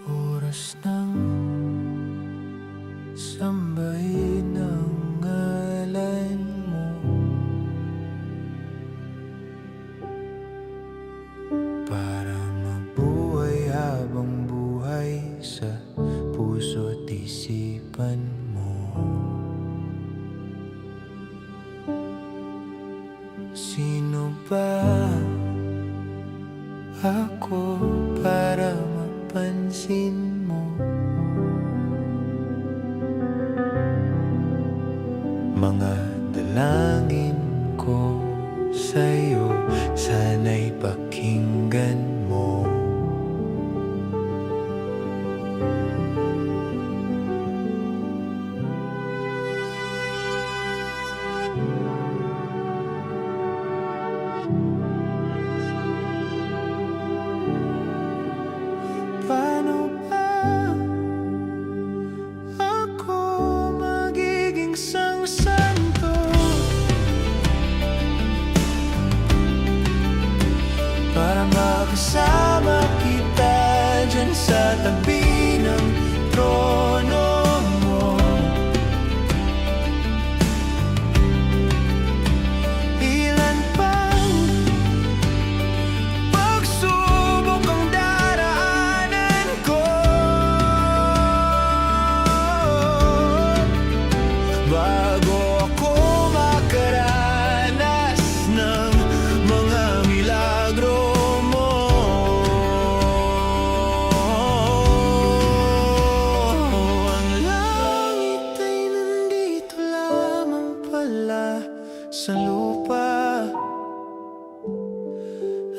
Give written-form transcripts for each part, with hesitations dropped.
Oras ng sambahin ang ngalan mo, para mabuhay habang buhay sa puso't isipan mo. Sino ba ako para mapansin mo? Mga dalangin ko sa'yo, sana'y pakinggan mo. Paano ba ako magiging santo para makasama kita dyan sa tabi ng trono mo? Ilan pang pagsubok ang daraanan ko bago ako makaranas ng mga milagro mo. Ang langit ay nandito lamang pala sa lupa,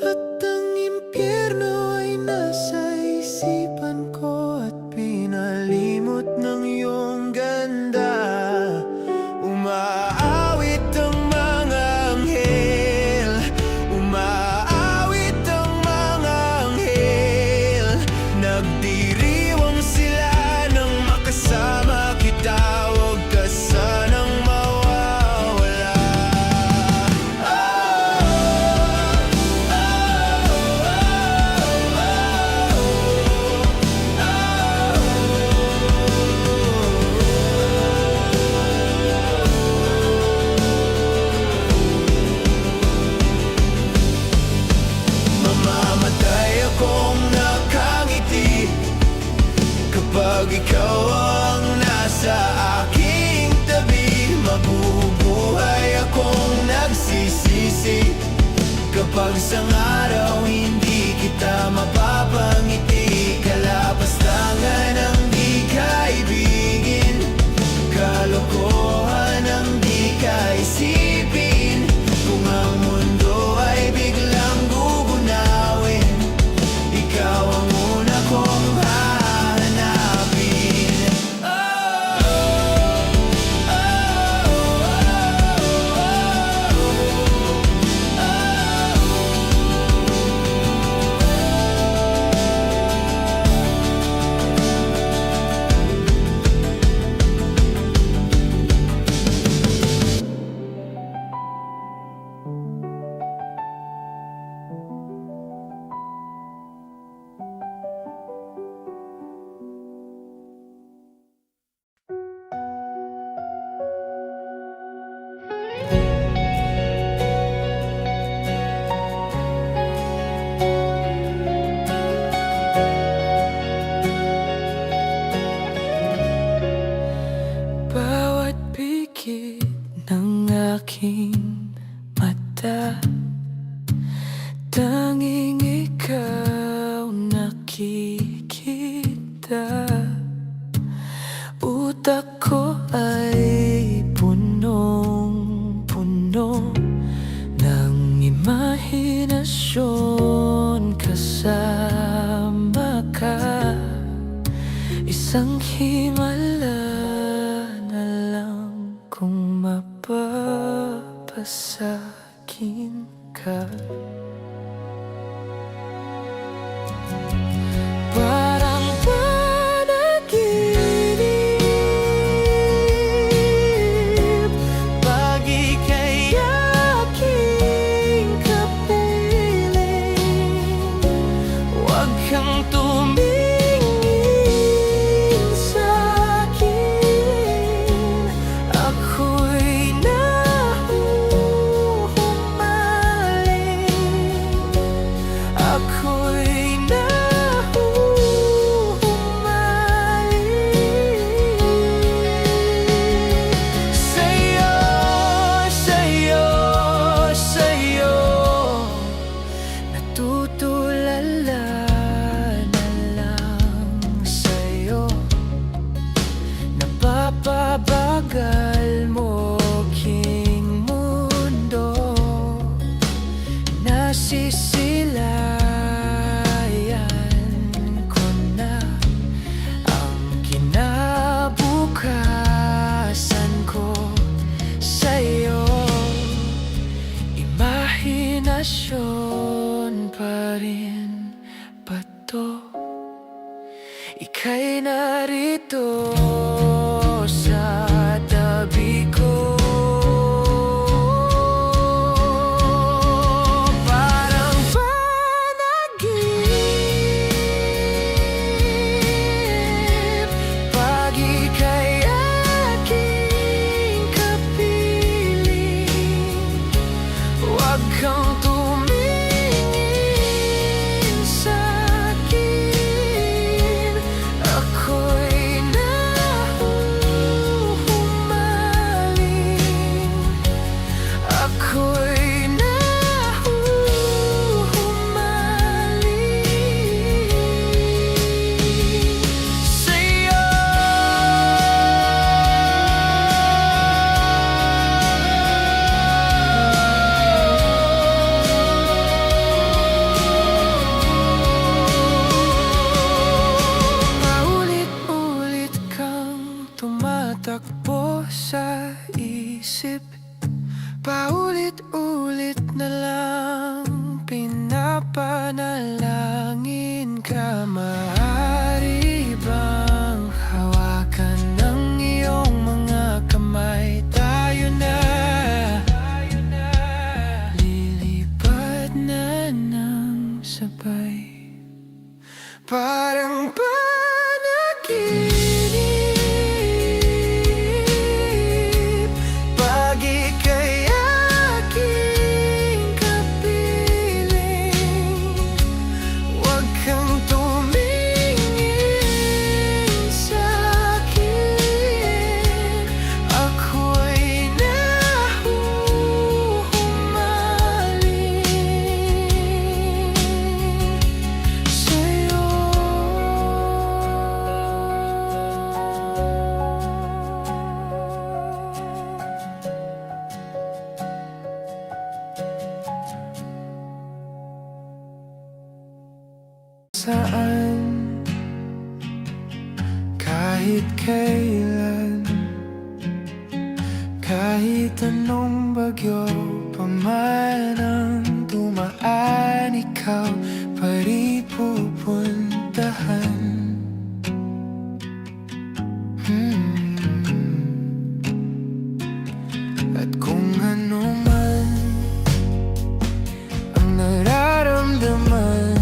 at ang impyerno ay nasa isipan ko, at pinalimot ng iyong ganda. Umaawit ang mga anghel, umaawit ang mga anghel, nagdiriwang sila nang makasama kita. Huwag ka sanang mawawala. Mamamatay akong nakangiti kapag ikaw ang nasa aking tabi. Mabubuhay akong nagsisisi kapag sang araw hindi kita mapapangiti. Kalapastangan ang di kaibigin, kalokohan ang di kaisipin. Kung ang mundo ay biglang gugunawin, ikaw ang una kong hahanapin. Bawat pikit ng aking mata, tanging ikaw nakikita. Utak ko ay punong-puno ng imahinasyon. Kasama ka, isang himala na lang kung mapapasakin ka. Parang panaginip pag ika'y aking kapiling. rin ba to? Ika'y narito sa tabi ko. Parang panaginip pag ika'y aking kapiling. Huwag kang tumingin sa'kin, ako'y nahuhumaling. Ako'y nahuhumaling sa'yo. Paulit-ulit kang tumatakbo sa isip. Paulit-ulit na lang pinapanalangin ka. Maaari bang hawakan ng iyong mga kamay? Tayo na lilipad na ng sabay. Parang panaginip pag ika'y aking kapiling. Huwag kang tumingin sa'kin, ako'y nahuhumaling sa'yo. Saan, kahit kailan, kahit anong bagyo pa man ang dumaan, ikaw pa rin pupuntahan. At kung ano man ang nararamdaman,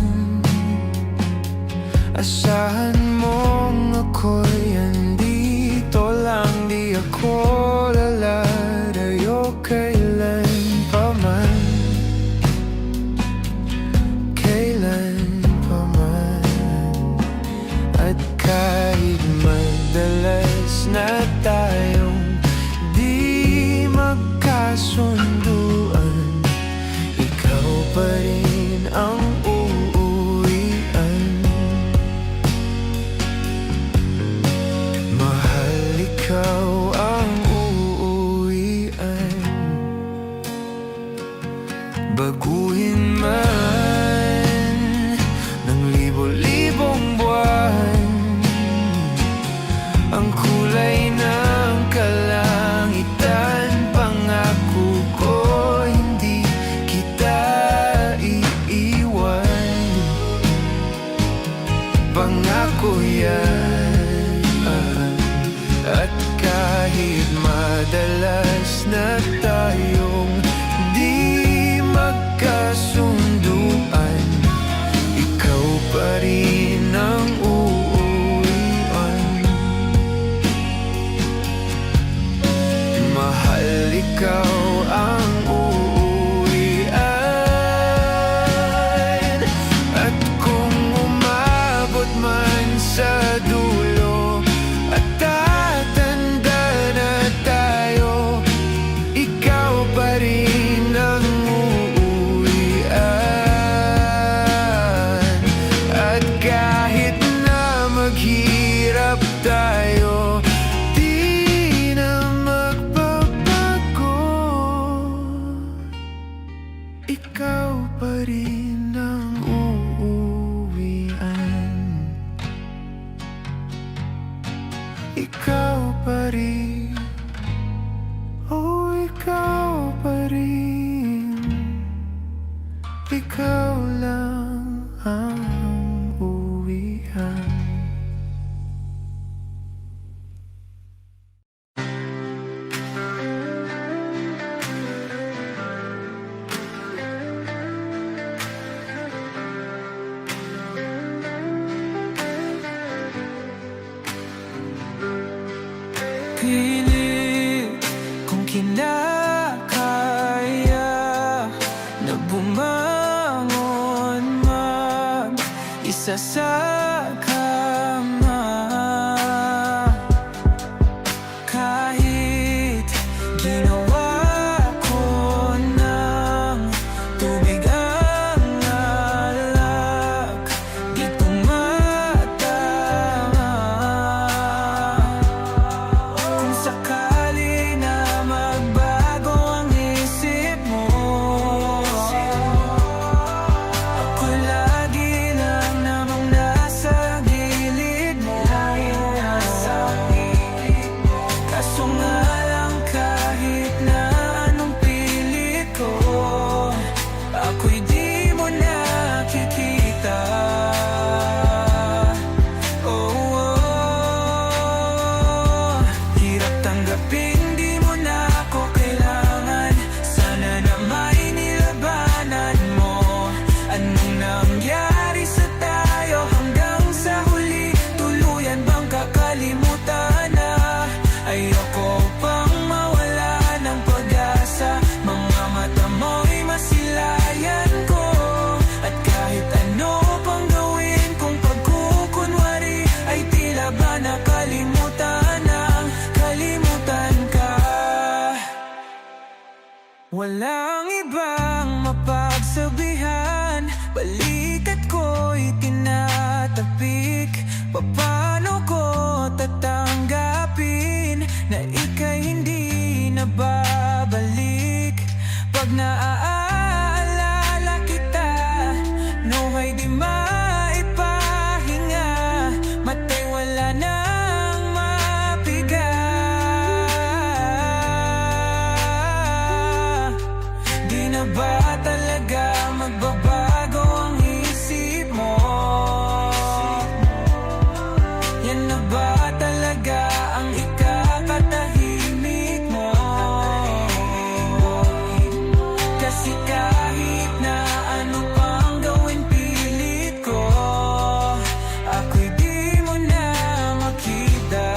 asahan mong ako'y andito lang. Di ako lalayo kailan pa man, kailan pa man. At kahit madalas na tayong di magkasunduan, ikaw pa rin ang uuwian. Mahal, ikaw ang uuwian. Baguhin man ng libo-libong buwan ang kulay ng kalangitan, pangako ko hindi kita iiwan. Pangako yan. At kahit madalas na tayong di magkasunduan, ikaw pa rin ang uuwian. Mahal, ikaw ang uuwian. At kung umabot man sa dulo at tatanda na tayo, ikaw pa rin ang uuwian. At kahit na maghirap tayo, di na magbabago. sasakama. Kahit ginawa ko ng tubig ang alak, di tumatama. Kung sakali na magbago ang isip mo, ako lagi lang namang nasa gilid mo. Kaso nga lang kahit na anong pilit ko, ako'y di mo nakikita. Oh, oh. Hirap tanggapin, di mo na ako kailangan. Sana na may nilabanan mo. Anong nangyari sa tayo hanggang sa huli? Tuluyan bang kakalimutan na? Ayoko pang mawala ng pag-asa. Mga mata mo'y masilayan ko. At kahit ano pang gawin kung pagkukunwari, ay tila ba nakalimutan ng kalimutan ka. Walang ibang mapagsabihan, balikat ko'y tinatapik. Paano ko tatanggapin na ika'y hindi na babalik? Pag naaalala kita, nawa'y di maipahinga. Mata'y wala nang mapiga. Di na ba talaga magbabago ang isip mo? Yan na ba talaga ang ikakatahimik mo? Kasi kahit na ano pang gawin pilit ko, ako'y di mo na makita.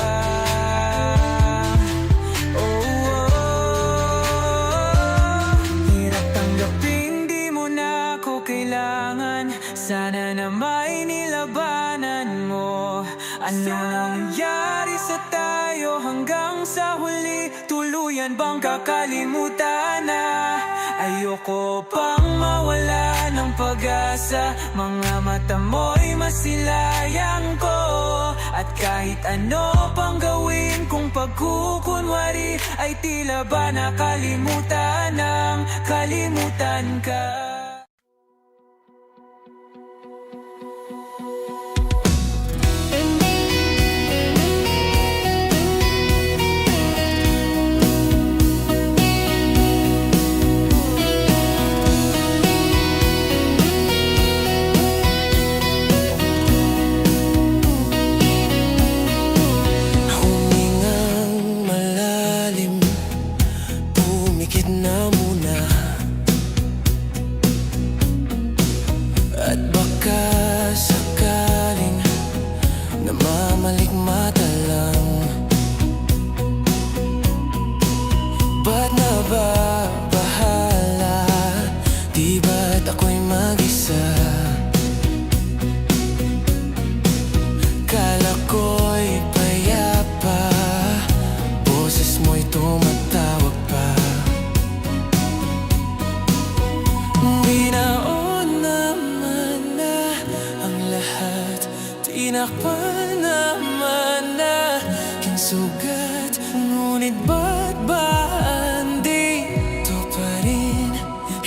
Oh, oh. Hirap tanggapin, di mo na ako kailangan. Sana na may nilabanan mo. Ano nangyari sa tayo hanggang sa huli? Tuluyan bang kakalimutan na? Ayoko pang mawala ng pag-asa. Mga mata mo'y masilayan ko. At kahit ano pang gawin kung pagkukunwari, ay tila ba nakalimutan ng kalimutan ka. Humingang malalim, pumikit na muna. At baka sakaling namamalikmata lang. Ba't nababahala? Di ba't ako'y mag-isa? Kala ko'y payapa, boses mo'y tumatawag pa. Binaon naman na ang lahat, tinakpan naman na aking sugat. Ngunit ba't ba andito pa rin?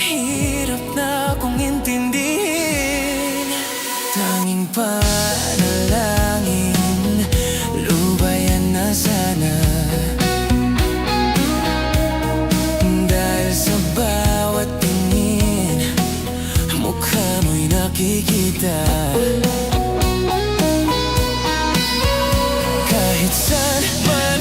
Hirap na akong intindihin. Tanging panalangin, lubayan na sana. Dahil sa bawat tingin, mukha mo'y nakikita. Kahit saan man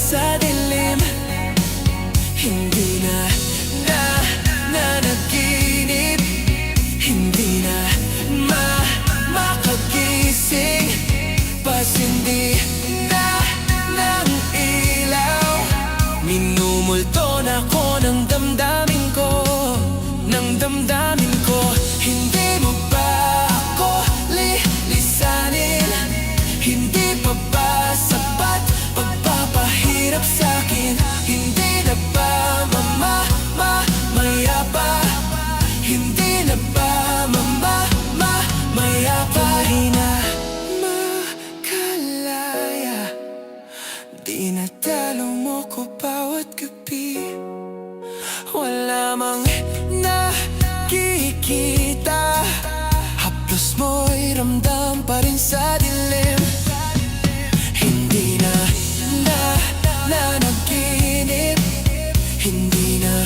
sa dilim. Hindi na nanaginip, hindi na makagising, pasindi na ng ilaw. Minumulto na ko ng damdamin ko, ng damdamin ko. Hindi mo ba ako lilisanin? Hindi pa ba sapat pagpapahirap sa'kin? Hindi na ba mamaya pa? Hindi na ba mamaya pa? Di na makalaya, di natalo mo ko bawat gabi. Wala mang nakikita, haplos mo'y ramdam pa rin sa dilim. Hindi na nanaginip, hindi na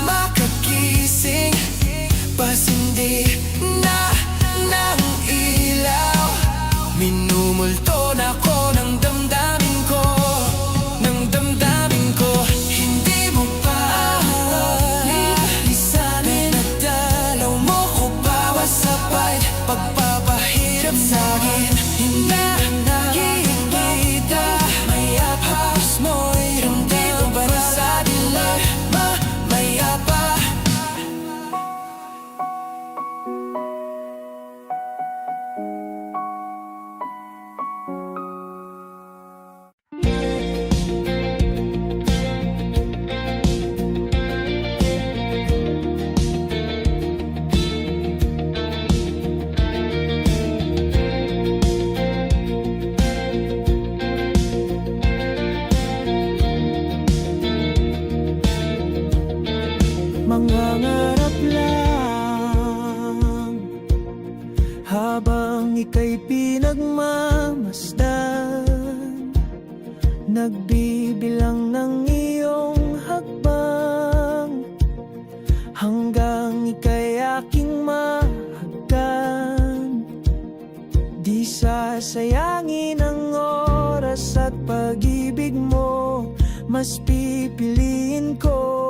makagising, pasindi na ng ilaw. Minumulto na ko ng damdamin ko, ng damdamin ko. Hindi mo pa lilisanin, nadalaw mo ko bawat sabay pagpapahirap sa'kin. Hindi nakikita, haplos mo'y ramdam pa rin sa dilim. Mamaya pa. Mangangarap lang habang ika'y pinagmamasdan, nagbibilang ng iyong hakbang, hanggang ika'y aking mahagkan. Di sasayangin ang oras at pag-ibig mo, mas pipiliin kong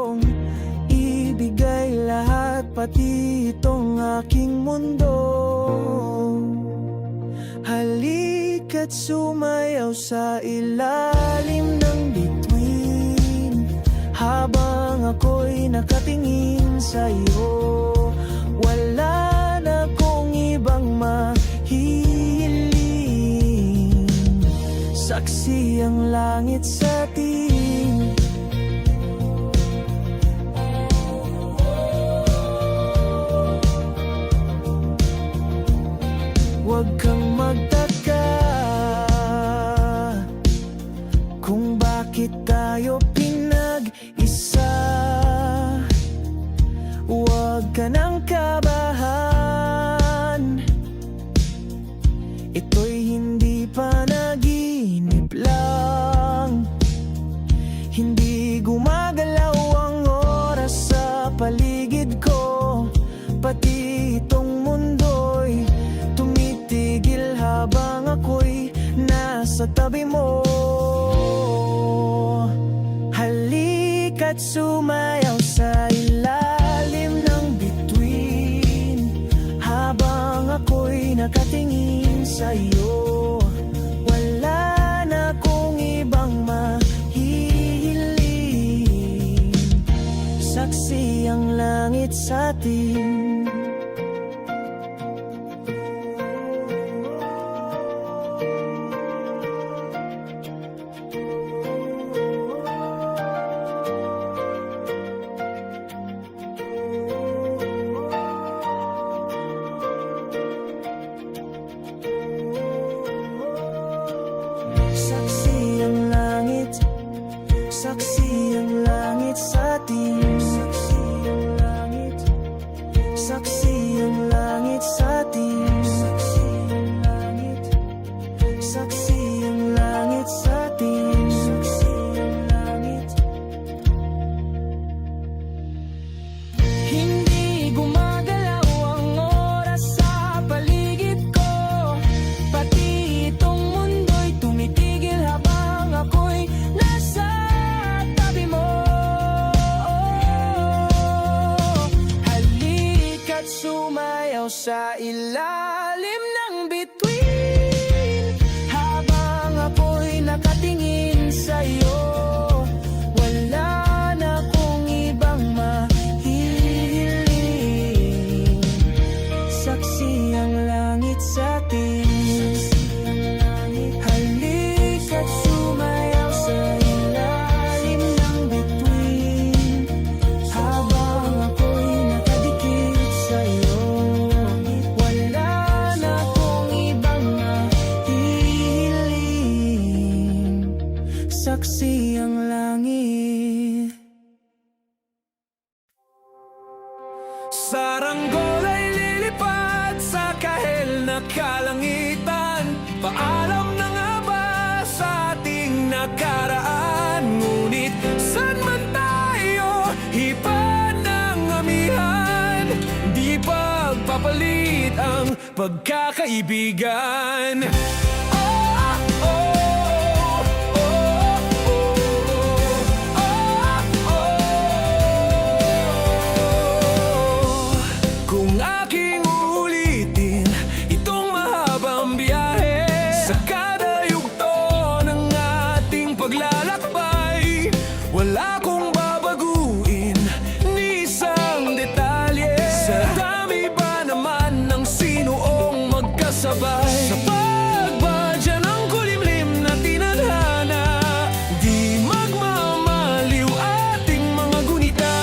ibigay lahat, pati itong aking mundo. Halika't sumayaw sa ilalim ng bituin, habang ako'y nakatingin sa iyo. Wala na kong ibang mahihiling, saksi ang langit sa atin. Huwag kang magtaka kung bakit tayo pinag-isa. Huwag ka nang kabahan, ito'y hindi panaginip lang. Hindi gumagalaw ang oras sa paligid ko, pati itong mundo'y tumitigil habang ako'y nasa tabi mo. Halika't sumayaw sa ilalim ng bituin, habang ako'y nakatingin sa iyo. Wala na kong ibang mahihiling, saksi ang langit sa atin. Saksi ang langit, saksi ang langit sa atin. Saksi ang langit, sa ilalim ng bituin. Habang ako'y nakatingin sa'yo, wala na akong ibang mahihiling. Saksi ang langit sa atin. Halika't sumayaw sa ilalim ng bituin. Habang ako'y nakadikit sa'yo, wala na akong ibang mahihiling. Saksi ang langit. Saranggol ay lilipad sa kahel na kalangitan. Paalam na nga ba sa ating nakaraan? Ngunit saan man tayo, iba ng amihan. Di pagpapalit ang pagkakaibigan. Kung aking uulitin itong mahabang biyahe, sa kada yugto ng ating paglalakbay, wala kong babaguin ni isang detalye. Sa dami ba naman ng sinuong magkasabay, sa pagbadya ng kulimlim na tinadhana, di magmamaliw ating mga gunita.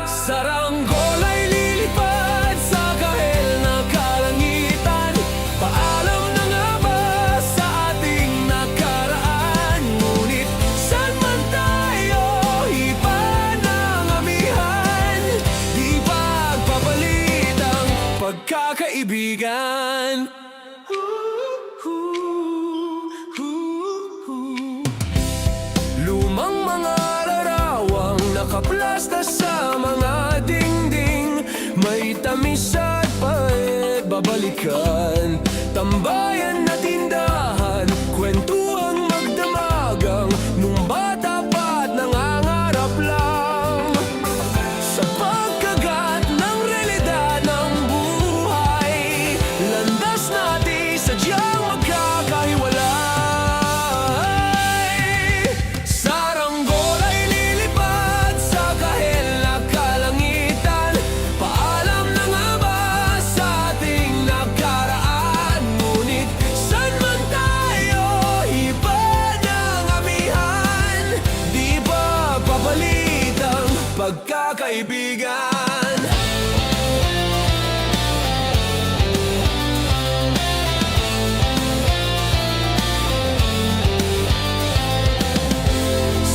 Saranggol ay lilipad sa kahel na kalangitan. Paalam na nga ba sa ating nakaraan? Ngunit saan man tayo, iba ng amihan. Di pagpapalit ang pagkakaibigan. Lumang mga larawang nakaplasta sa mga dingding, may tamis at pait babalikan. Tambayan na tindahan, kwentuhang magdamagang, nung bata pa't nangangarap lang. Sa pagkagat ng realidad ng buhay, landas natin sadyang magkakahiwalay. Saranggol ay lilipad sa kahel na kalangitan. Paalam na nga ba sa ating nakaraan? Ngunit saan man tayo, iba ng amihan. Di ba papalit ang pagkakaibigan?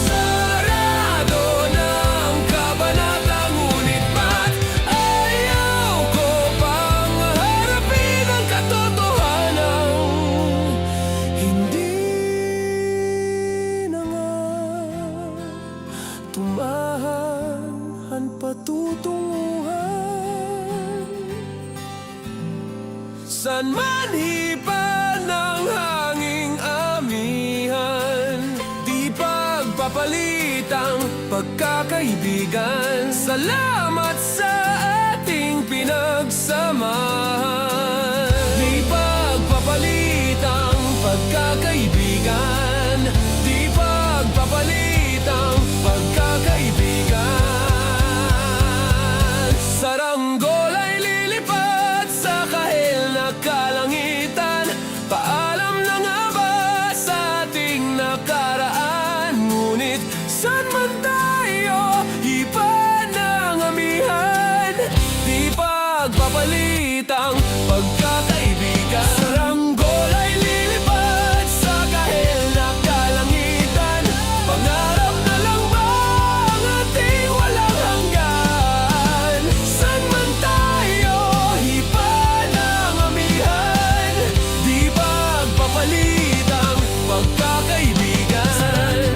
Sarado ng kabanata, ngunit ba't ayaw ko pang harapin ang katotohanan? Hindi na nga tumahan patutunguhan. San man hipan ng hanging amihan, di pagpapalit ang pagkakaibigan. Salamat sa ating pinagsamahan. Di pagpapalit ang pagkakaibigan. Di pagpapalit ang pagkakaibigan. Saranggol ay lilipad sa kahel na kalangitan. Paalam na nga ba sa ating nakaraan? Ngunit saan man tayo, iba ng amihan. Di pagpapalit ang pagkakaibigan. Saranggol ay lilipad sa kahel na kalangitan. Pangarap na lang ba ang ating walang hanggan? Saan man tayo, iba ng amihan. Di pagpapalit ang pagkakaibigan.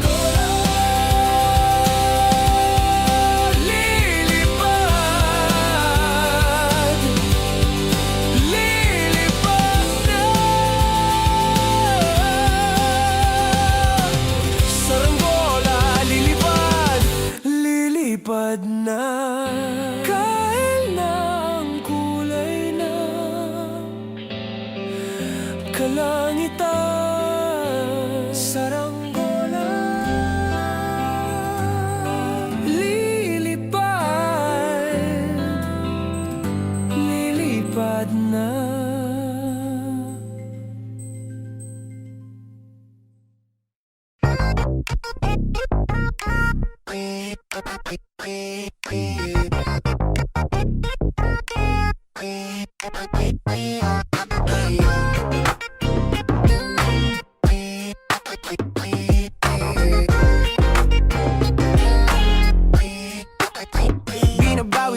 Binabawi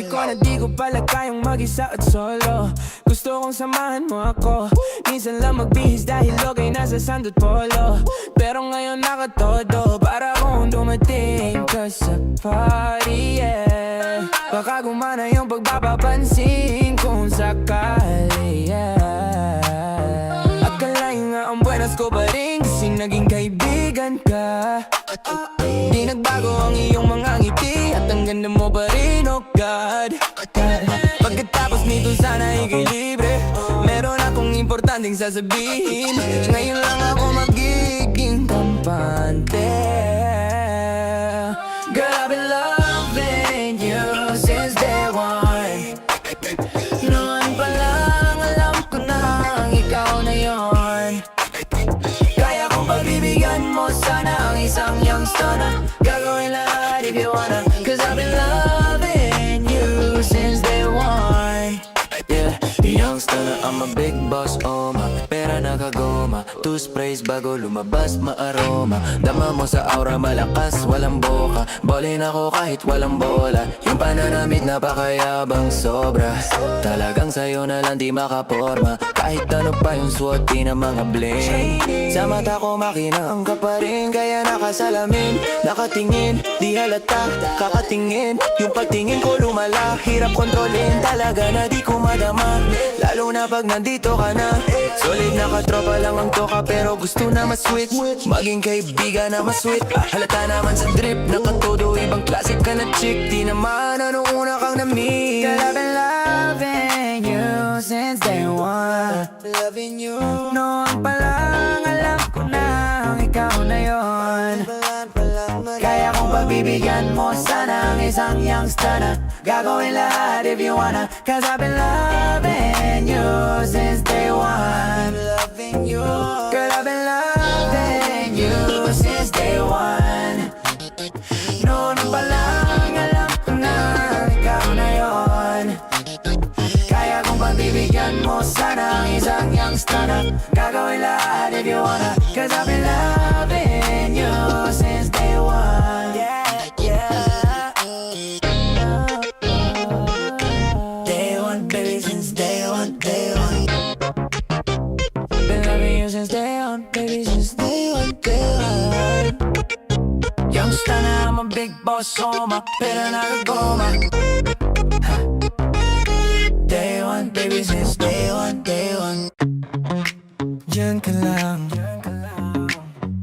ko na di ko pala kayang mag-isa at solo. Gusto kong samahan mo ako. Minsan lang magbihis dahil okay nasa sandot polo. Pero ngayon nakatodo para kung dumating ka sa party, yeah. Baka gumana yung pagpapapansin kung sakali, yeah. Akalain nga ang buenas ko pa rin kasi naging kaibigan ka. Di nagbago ang iyong mga ngiti at ang ganda mo pa rin, oh God. Pagkatapos nito sana ikay libre. Meron akong importanteng sasabihin. Ngayon lang ako magiging kampante. Girl, I've been loving you since day one. Noon pa lang alam ko na ikaw na yon. Kaya kong pagbibigyan mo sana ang isang youngster na gagawin lahat if you wanna. Cause I've been loving you since day one. Yeah, youngster na I'm a big boss, oh ma. Pera nakagoma, two sprays bago lumabas maaroma. Dama mo sa aura malakas, walang boka. Ballin ako kahit walang bola. Yung pananamit napakayabang sobra. Talagang sayo na lang di makaporma. Kahit ano pa yung suot di na mga bling. Sa mata ko makinang ka pa rin. Kaya nakasalamin, nakatingin, di halata, kakatingin. Yung pagtingin ko lumala, hirap kontrolin. Talaga na di ko madama, lalo na pag nandito ka na. Solid na katropa lang ang toka, pero gusto na ma-switch. Maging kaibigan na ma-sweet. Halata naman sa drip, nakatodo, ibang klase ka na chick. Di naman ano una kang na-meet. Girl, I've been loving you since day one. Loving you. Noon pa lang alam ko na ikaw na yon. Kaya kung pagbibigyan mo sana ang isang youngster na gagawin lahat if you wanna. Cause I've been loving you since day one. Loving you. Girl, I've been loving you since day one. Noon pa lang alam ko na ikaw na yon. Kaya kung pagbibigyan mo sana ang isang youngster na gagawin lahat if you wanna. Cause I've been loving you since day one. Yeah, yeah. Day one, baby, since day one, day one. Been loving you since day one, baby, since day one, day one. Youngster na I'm a big boss, so my pera nakagoma. Day one, baby, since day one, day one. Diyan ka lang,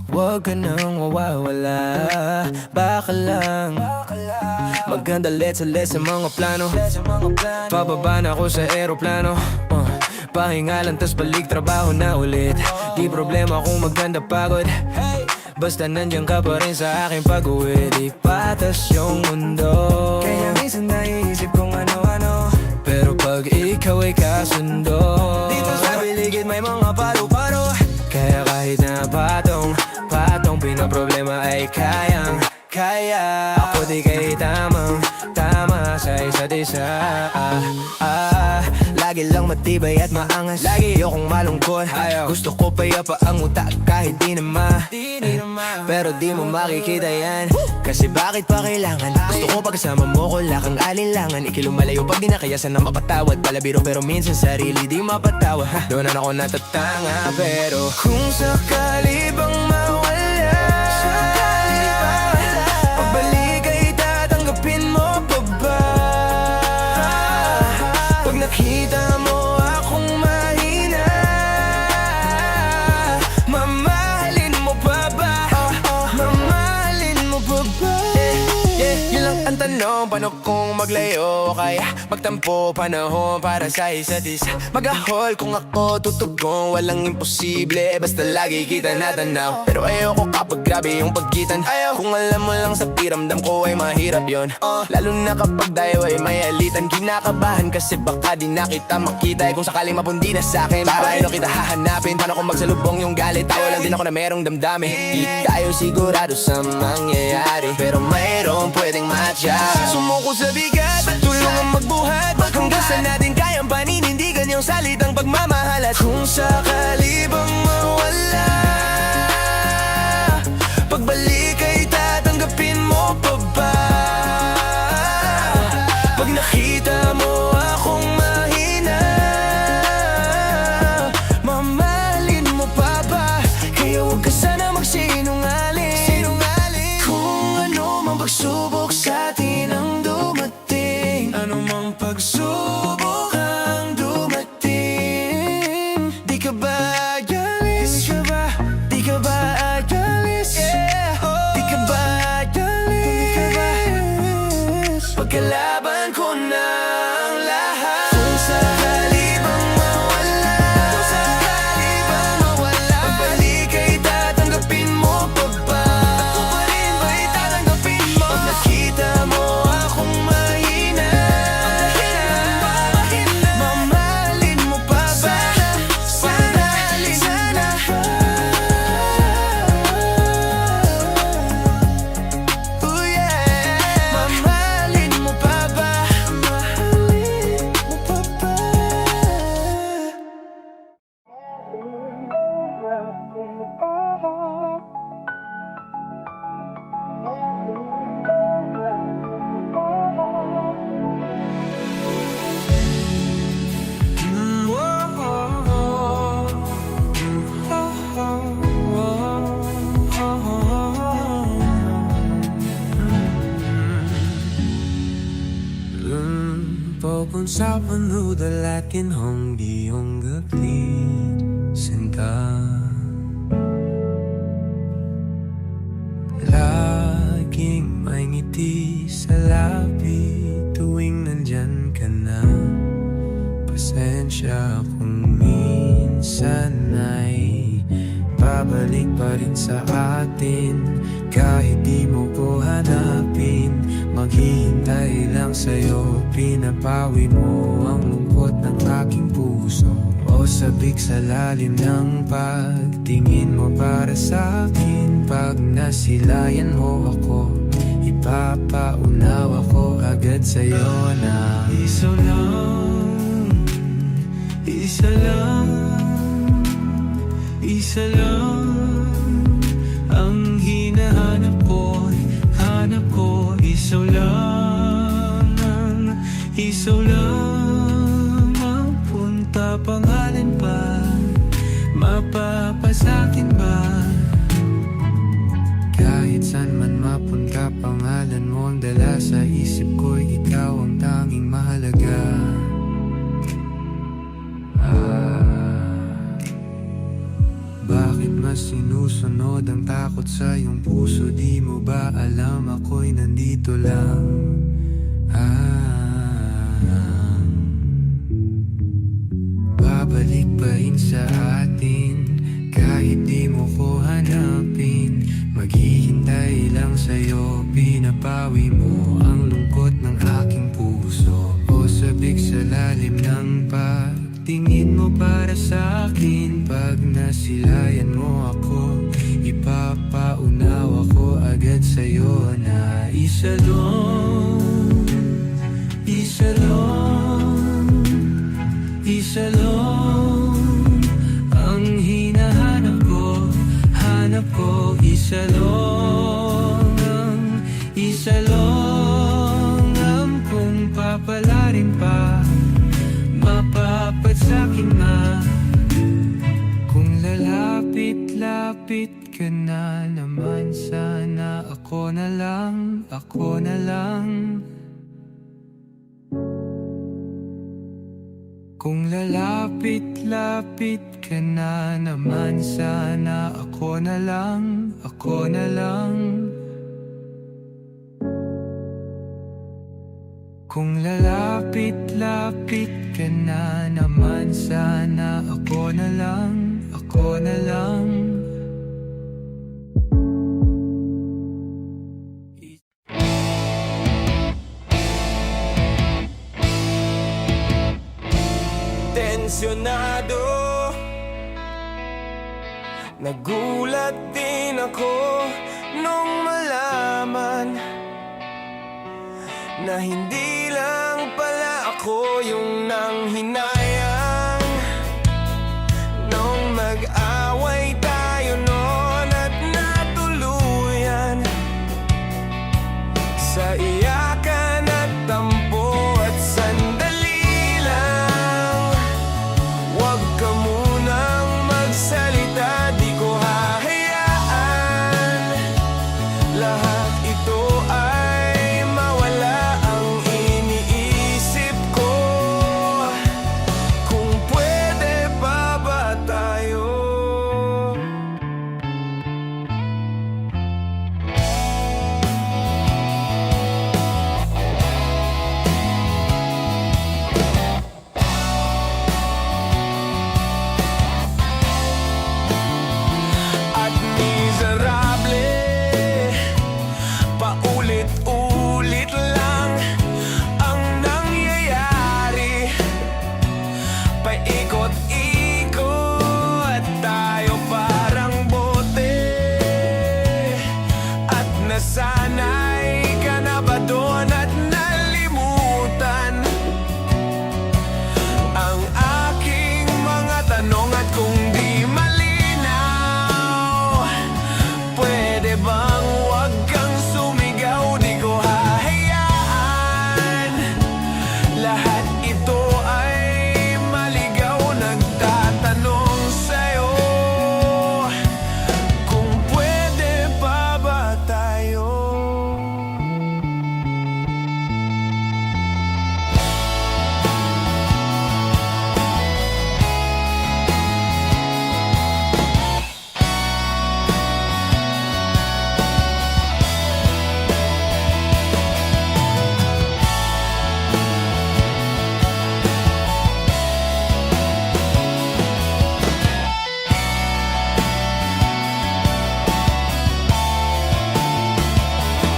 huwag ka nang mawawala. Baka lang maganda let's sa mga plano. Pababa na ako sa aeroplano, pahinga lang tas balik trabaho na ulit. Di problema kung maganda pagod, basta nandiyan ka pa rin sa aking pag-uwi. Di patas yung mundo, kaya minsan naiisip kung ano-ano. Pero pag ikaw ay kasundo, dito sa biligid may mga paro-paro. Kaya kahit na patong pinaproblema ay kaya. Ako di kay tama sa isa't isa. Lagi lang matibay at maangas, lagi ayokong malungkot. Gusto ko payapa ang utak kahit di naman. Pero di mo makikita yan, kasi bakit pa kailangan? Gusto ko pagkasama mo ko lakang alinlangan. Ikilumalayo pag di na kaya sana mapatawad. Palabiro pero minsan sarili di mapatawa. Doon na ako natatanga, pero kung sakali bang mawala, pagbalik ay tatanggapin mo pa ba? Pag nakita mo akong mahina, mamahalin mo pa ba? Mamahalin mo pa ba? Yun lang ang tanong, paano kung maglayo, kaya magtampo panahon para sa isa't isa. Mag-ahol kung ako tutugon, walang imposible, basta lagi kita natanaw. Pero ayoko kapag grabe yung pagkitan. Kung alam mo lang sa piramdam ko ay mahirap yon. Lalo na kapag tayo ay may alitan. Kinakabahan kasi baka di na kita makita. Kung sakaling mapundi na sa'kin, paano kita hahanapin? Paano kung magsalubong yung galit? Tayo lang din ako na merong damdamin. Di tayo sigurado sa mangyayari, pero mayroong pwedeng matcha. Sumuko sa bigat, tulungan magbuhat, hanggang sa natin kayang paninindigan yung salitang pagmamahal. At kung sakali bang mawala, pagbalik ay tatanggapin mo pa ba? Pag nakita mo akong mahina, mamahalin mo pa ba? Kaya huwag ka sana magsinungaling. Kung ano mang pagsubok sa atin ang dumating, ano mang pagsubok ang dumating, di ka ba agalis? Di ka ba agalis? Di ka ba agalis? Pagkalaban ko na ang lahat. Kung sakali bang mawala, pagbalik ay tatanggapin mo pa ba? Ako pa rin ba'y tatanggapin mo? Pag nakita mo akong mahina, mamahalin mo pa ba? Mamahalin sana ba? Oh yeah. Mamahalin mo pa ba? Mamahalin mo pa ba? Pag-usapan mo dalatin honggi yung gaglit sinta. Laging may ngiti sa labi tuwing nandyan ka na. Pasensya kung minsan ay babalik pa rin sa atin. Kahit di mo ko hanapin, maghihintay lang sa'yo. Pinapawi mo ang lungkot ng aking puso. O sabik sa lalim ng pagtingin mo para sa'kin. Pag nasilayan mo ako, ipapaunawa ko agad sa'yo na isa lang, isa lang, isa lang ang hinahanap ko, hanap ko. Isaw lang, isaw lang ang punta. Pangalan ba, mapapasakin ba? Kahit saan man mapunta, pangalan mo ang dala sa isip ko. Ikaw ang tanging mahalaga. Bakit mas sinusunod ang takot sa iyong puso? Di mo ba alam ako'y nandito lang? Babalik pa rin sa atin kahit di mo ko hanapin. Maghihintay lang sa'yo, pinapawi mo ang lungkot ng aking puso. O sabik sa lalim ng pagtingin mo para sa'kin. Pag nasilayan mo ako, ipapaunawa ko agad sa'yo na isa lang, isa lang, isa lang ang hinahanap ko, hanap ko. Isa lang, isa lang ang kung papalarin pa, mapapasakin na. Kung lalapit-lapit ka na naman, sana ako na lang, ako na lang. Kung lalapit-lapit ka na naman, sana ako na lang, ako na lang. Kung lalapit-lapit ka na naman, sana ako na lang, ako na lang. Tensyonado, nagulat din ako nung malaman na hindi lang pala ako yung nanghinayang nung mag-away tayo noon at natuluyan sa iyakan at tampo at sandali lang. Huwag ka munang magsalita, di ko hahayaan lahat ito ay mawala ang iniisip ko. Kung pwede pa ba tayo? At miserable, paulit-ulit lang ang nangyayari. Paikot-ikot tayo parang bote, at nasanay ka na ba doon at nalimutan ang aking mga tanong? At kung di malinaw, pwede bang wag kang sumigaw? Di ko hahayaan lahat ito ay maligaw. Nagtatanong sa'yo kung pwede pa ba tayo?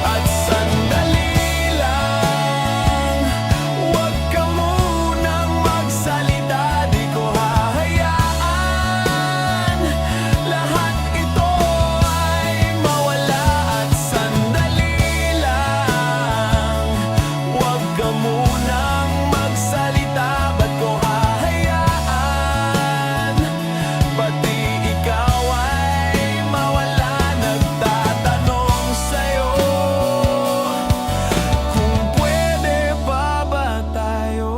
At sandali lang, huwag ka munang magsalita, di ko hahayaan lahat ito ay mawala. At sandali lang, huwag ka munang magsalita, ba't ko hahayaan pati ikaw ay mawala? Nagtatanong sa'yo kung pwede pa ba tayo?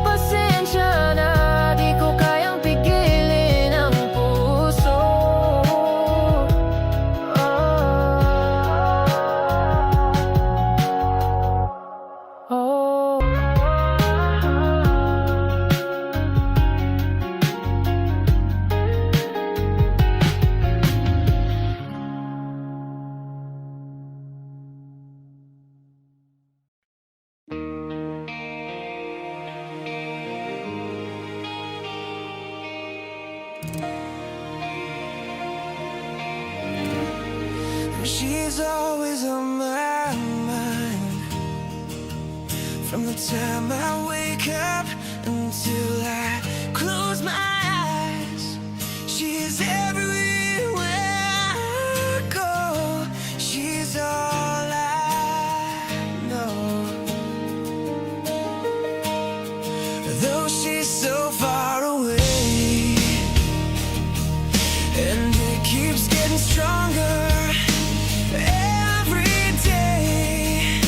Pasensya na, di ko kayang pigilin ang puso. She's always on my mind, from the time I wake up until I close my eyes. She's everywhere I go. She's all I know. Though she's so far away, and it keeps getting stronger every day.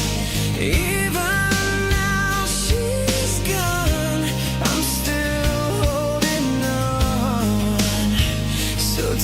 Even now she's gone, I'm still holding on. So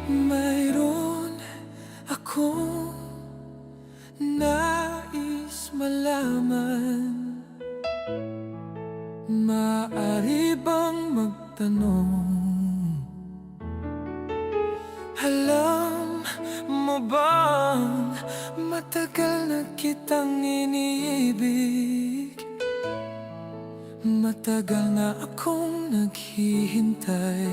mayroon akong nais malaman. Maaari bang magtanong? Alam mo bang matagal na kitang iniibig? Matagal na akong naghihintay.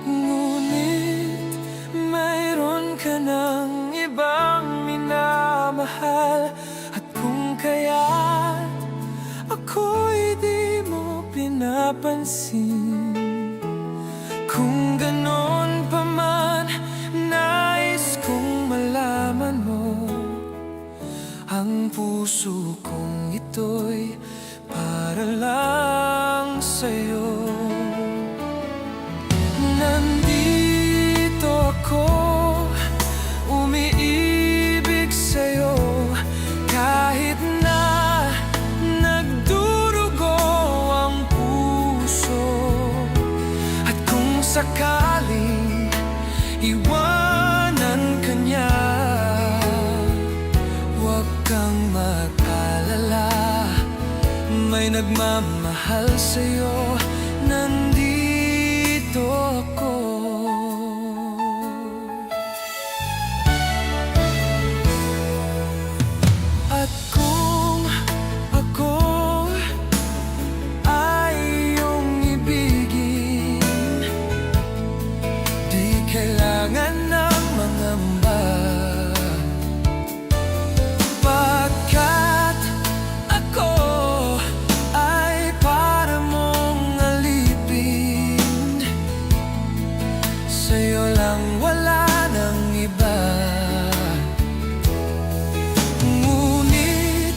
Ngunit mayroon ka ng ibang minamahal. At kung kaya't ako'y di mo pinapansin, kung ganon pa man, nais kong malaman mo, ang puso kong ito'y para lang sa'yo. Nandito ako, umiibig sa'yo, kahit na nagdurugo ang puso. At kung sakaling iwanan ka niya, huwag kang mag-alala, may nagmamahal sa'yo, nandito ako. At kung ako ay iyong ibigin, di kailangan ng mangamba, pagkat ako ay para mong alipin. Sa'yo lang, wala nang iba. Ngunit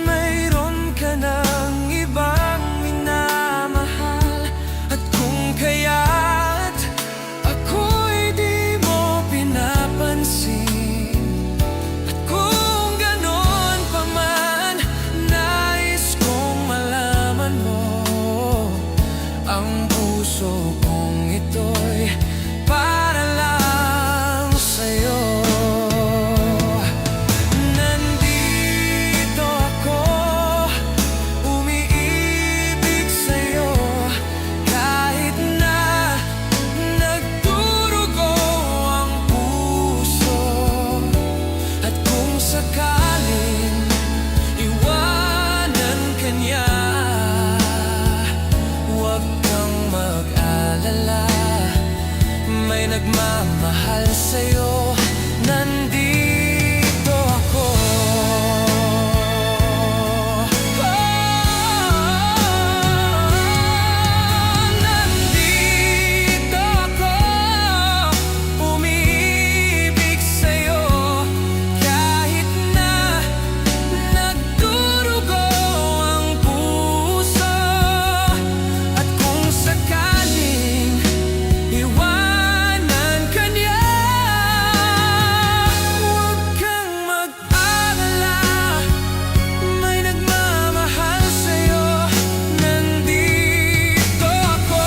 mayroon ka ng ibang minamahal. At kung kaya't ako'y di mo pinapansin, at kung ganon pa man, nais kong malaman mo, ang puso kong ito'y para lang sa'yo. Nandito ako, umiibig sa'yo, kahit na nagdurugo ang puso. At kung sakaling iwanan ka niya, huwag kang mag-alala, may nagmamahal sa'yo, nandito ako. Nandito ako, umiibig sa'yo, kahit na nagdurugo ang puso. At kung sakaling iwanan ka niya, huwag kang mag-alala, may nagmamahal sa'yo, nandito ako.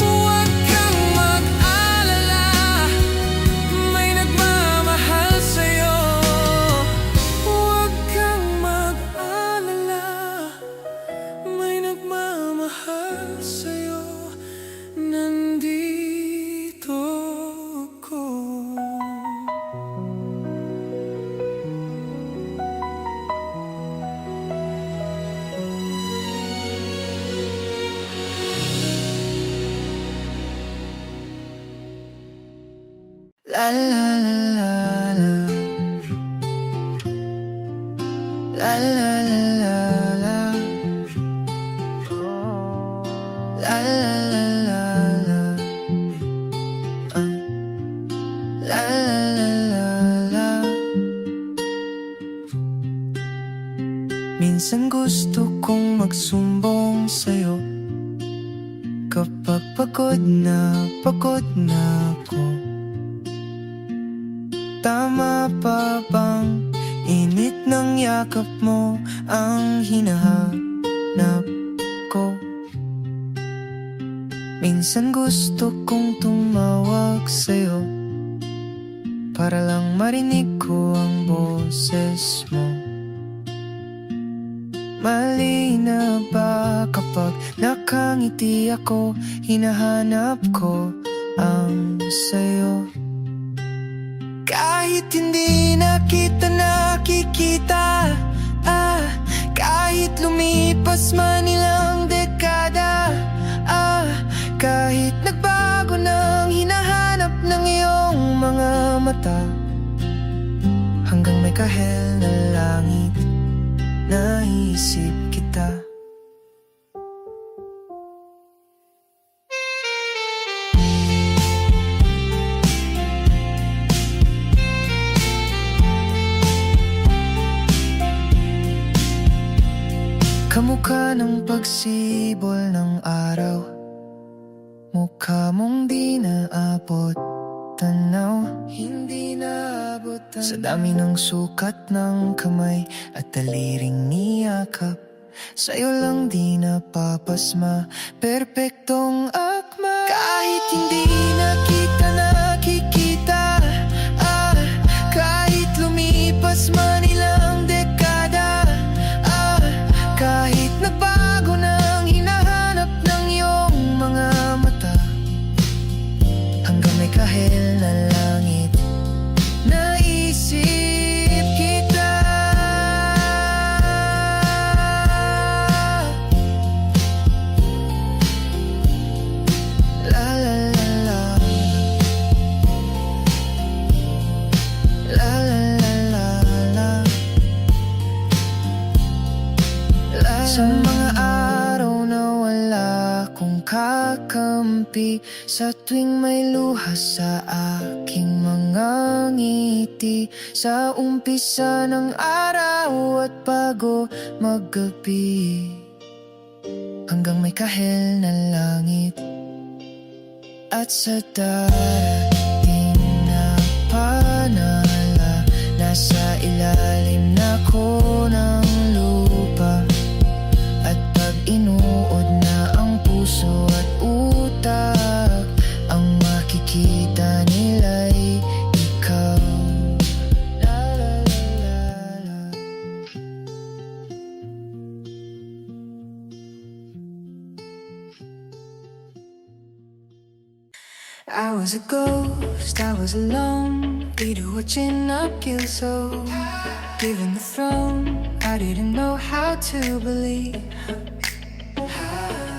Huwag kang mag-alala, may nagmamahal sa'yo. Huwag kang mag-alala, may nagmamahal sa'yo, nandito ako. La la la la la. La la la la la. La la la la la. La la la la la. Minsan gusto kong magsumbong sa'yo, kapag pagod na ako. nga ba bang init ng yakap mo ang hinahanap ko? Minsan gusto kong tumawag sa'yo para lang marinig ko ang boses mo. Mali na ba kapag nakangiti ako, hinahanap ko ang sayo? Kahit hindi na kita nakikita, kahit lumipas man ilang dekada, kahit nagbago ng hinahanap ng iyong mga mata, hanggang may kahel na langit, naisip kita. Kamukha ng pagsibol ng araw, mukha mong di naabot tanaw, hindi naabot tanaw. Sa dami ng sukat ng kamay at daliring niyakap, sa'yo lang di napapasma, perpektong akma. Kahit hindi na kita nakikita, kahit lumipas man ilang dekada, kahit nagbago ng hinahanap ng iyong mga mata, hanggang may kahel na langit, naisip kita. La la la la, la la la la, la. Sa mga araw na wala kong kakampi, sa tuwing may luha sa aking mga ngiti, sa umpisa ng araw at bago maggabi, hanggang may kahel na langit, at sa darating na panala, nasa ilalim na ko ng lupa. At pag inuod na ang puso at utak, ang makikita nila'y ikaw. La la la la la. I was a ghost, I was alone, leader watching up kill so given the throne, I didn't know how to believe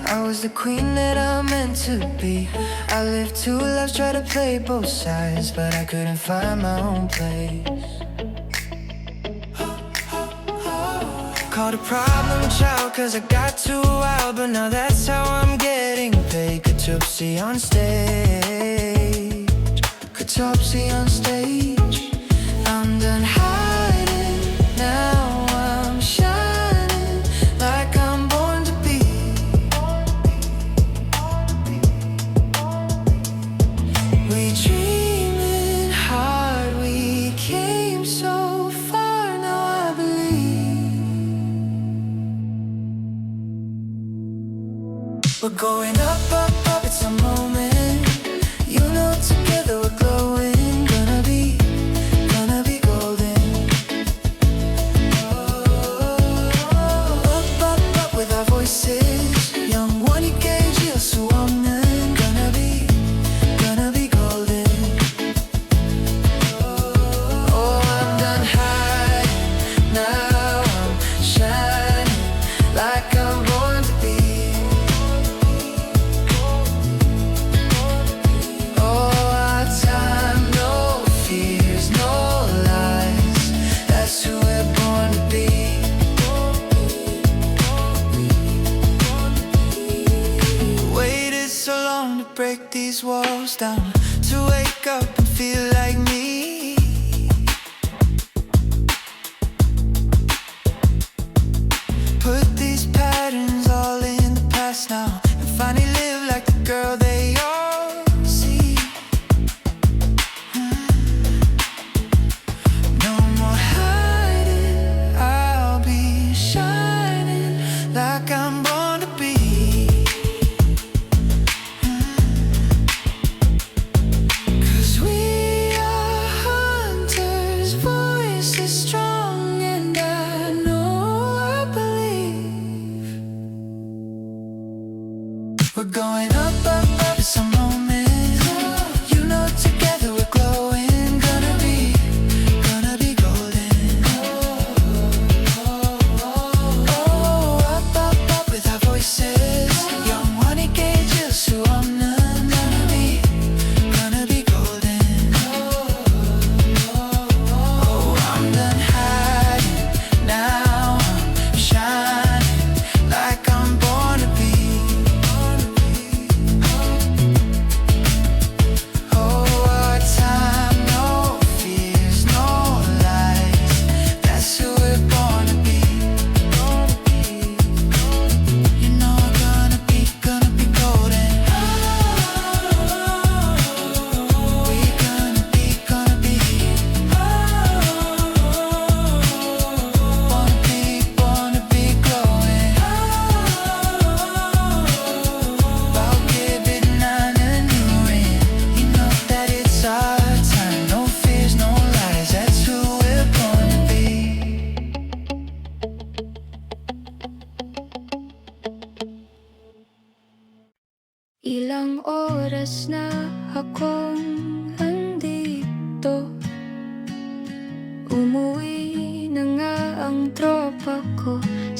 I was the queen that I meant to be. I lived two lives, tried to play both sides, but I couldn't find my own place. Called a problem child cause I got too wild, but now that's how I'm getting paid. Catopsy on stage, Catopsy on stage. I'm done hiding, now I'm shining like I'm born to be. We dreaming hard, we came so far, now I believe we're going up, up, up, it's a moment. You know together we're glowing, gonna be golden. Up, up, up with our voices. Young one, you gauge, you're so on and gonna be golden. Oh, I'm done high, now I'm shining like I'm born to be. Oh, our time, no fears, no lies. That's who we're born to be. Waited so long to break these walls down, to wake up and feel like me. Put these patterns all in the past now, and finally live like the girl they all see.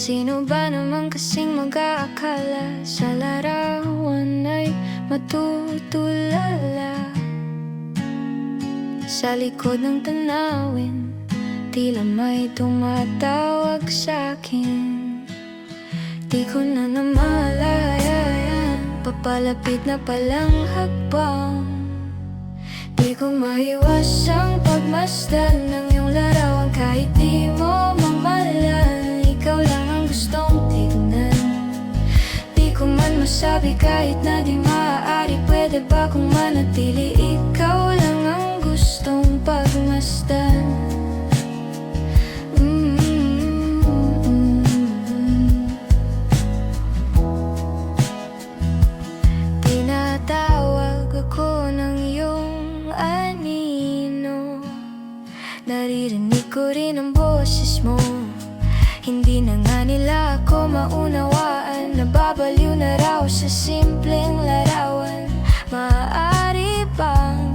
Sino ba naman kasing mag-aakala sa larawan ay matutulala? Sa likod ng tanawin, tila may tumatawag sa'kin. Di ko na namalayan, papalapit na palang hakbang. Di ko maiwasang pagmasdan ng iyong larawan. Kahit di mo mamalan, ikaw lang ang gustong tignan. Di ko man masabi kahit na di maaari, pwede ba kung manatili? Ikaw lang ang gustong pagmasdan. Tinatawag ako ng iyong anino. Naririnig ko rin ang boses mo. Hindi na nga nila ako maunawaan. Nababaliw na raw sa simpleng larawan. Maaari bang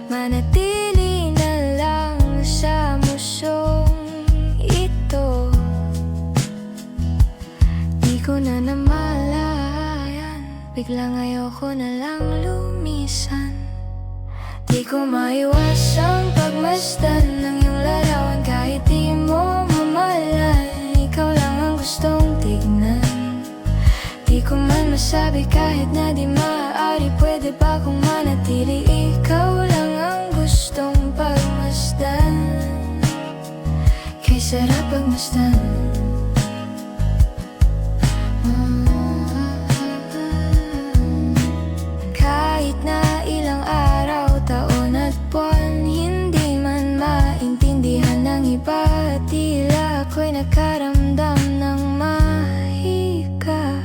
manatili na lang sa musong ito? Di ko na namalayan, biglang ayoko na lang lumisan. Di ko maiwasang pagmasdan ng iyong larawan. Kahit di mo mamalan, ikaw lang ang gustong tignan. Di ko man masabi kahit na di maaari, pwede ba kung manatili? Ikaw lang ang gustong pagmasdan. Kay sarap pagmasdan. Kahit na ilang araw, taon at buwan, hindi man maintindihan ng iba, tila ako'y nakaramdam ng mahika.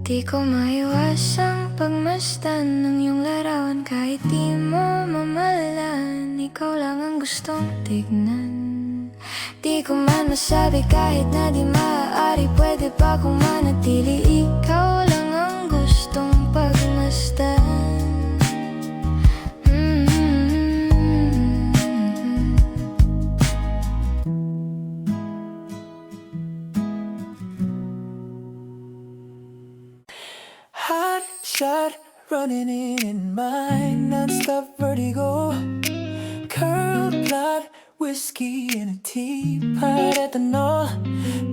Di ko maiwasang pagmasdan ng iyong larawan. Kahit di mo mamalan, ikaw lang ang gustong tignan. Di ko man masabi kahit na di maaari, pwede ba kung manatili? Ikaw lang ang gustong pagmasdan. Hot shot running in my non-stop vertigo. Curled blood, whiskey in a teapot at the knoll.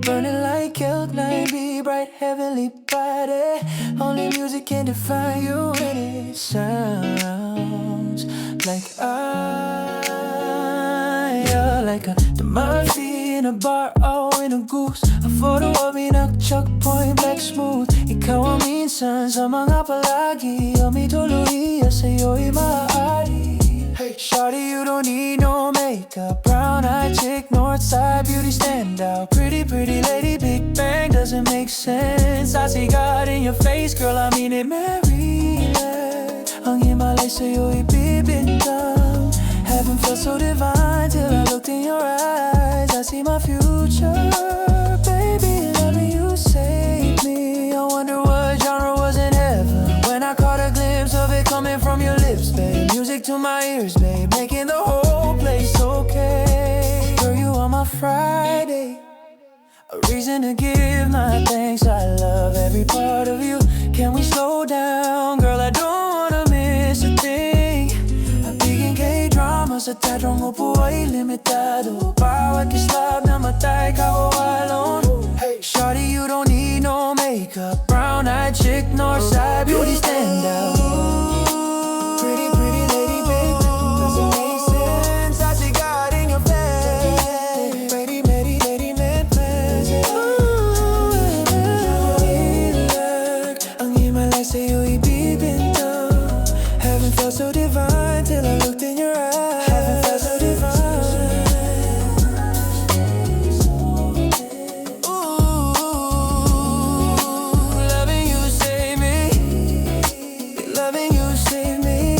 Burning like Elk-9, be bright, heavenly body. Only music can define you, and it sounds like like a Demarcy in a bar, oh, in a goose. A photo of me nag-chuck point black smooth. Ikaw ang minsan sa mga palagi, ang may tuluyan sa'yo'y maaari. Hey, shawty, you don't need no makeup. Brown-eyed chick, Northside beauty standout. Pretty, pretty lady, Big Bang doesn't make sense. I see God in your face, girl, I mean it, Maryland. Ang himalay sa'yo'y bibintang. Haven't felt so divine till I looked in your eyes. I see my future, baby, loving you saved me. I wonder what genre was in heaven when I caught a glimpse of it coming from your lips, babe. Music to my ears, babe, making the whole place okay. Girl, you are my Friday, a reason to give my thanks. I love every part of you. Can we slow down, girl? I don't wanna miss a thing. Nabiging K-drama sa teatrong upuay limitado. Bawat kislap na matay ka ko alone. Hey, shawty, you don't need no makeup. Brown-eyed chick, Northside beauty standout. Pretty, pretty lady, babe, doesn't make sense. I see God in your face. Lady, lady, lady, man, man. Ang himalay sa'yo'y bibintang. Haven't felt so divine till I looked in your eyes. Haven't felt so divine. Ooh, loving you save me. Loving you save me.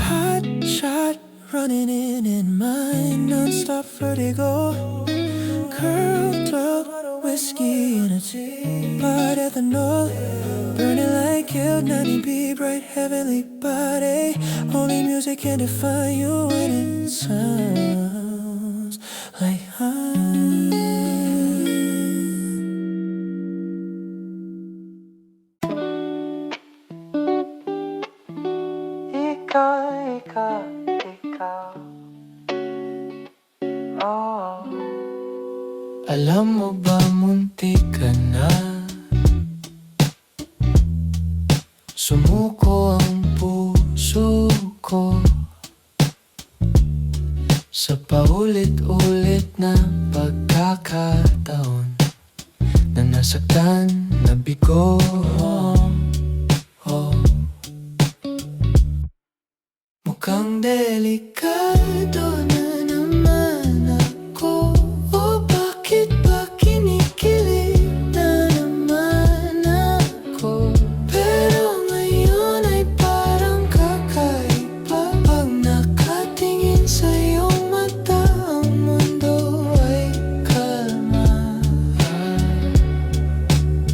Hot shot running in my non-stop vertigo. Curled up, whiskey in a teapot at the north. Burning like Elk-9, be bright, heavenly body. Only music can define you, and it sounds like ikaw. Oh. Alam mo ba, muntik ka na sumuko ang puso ko sa paulit-ulit na pagkakataon na nasaktan, nabigo. Mukhang delikado na naman ako. O bakit ba kinikilig na naman ako? Pero ngayon ay parang kakaiba. Pag nakatingin sa iyong mata, ang mundo ay kalma.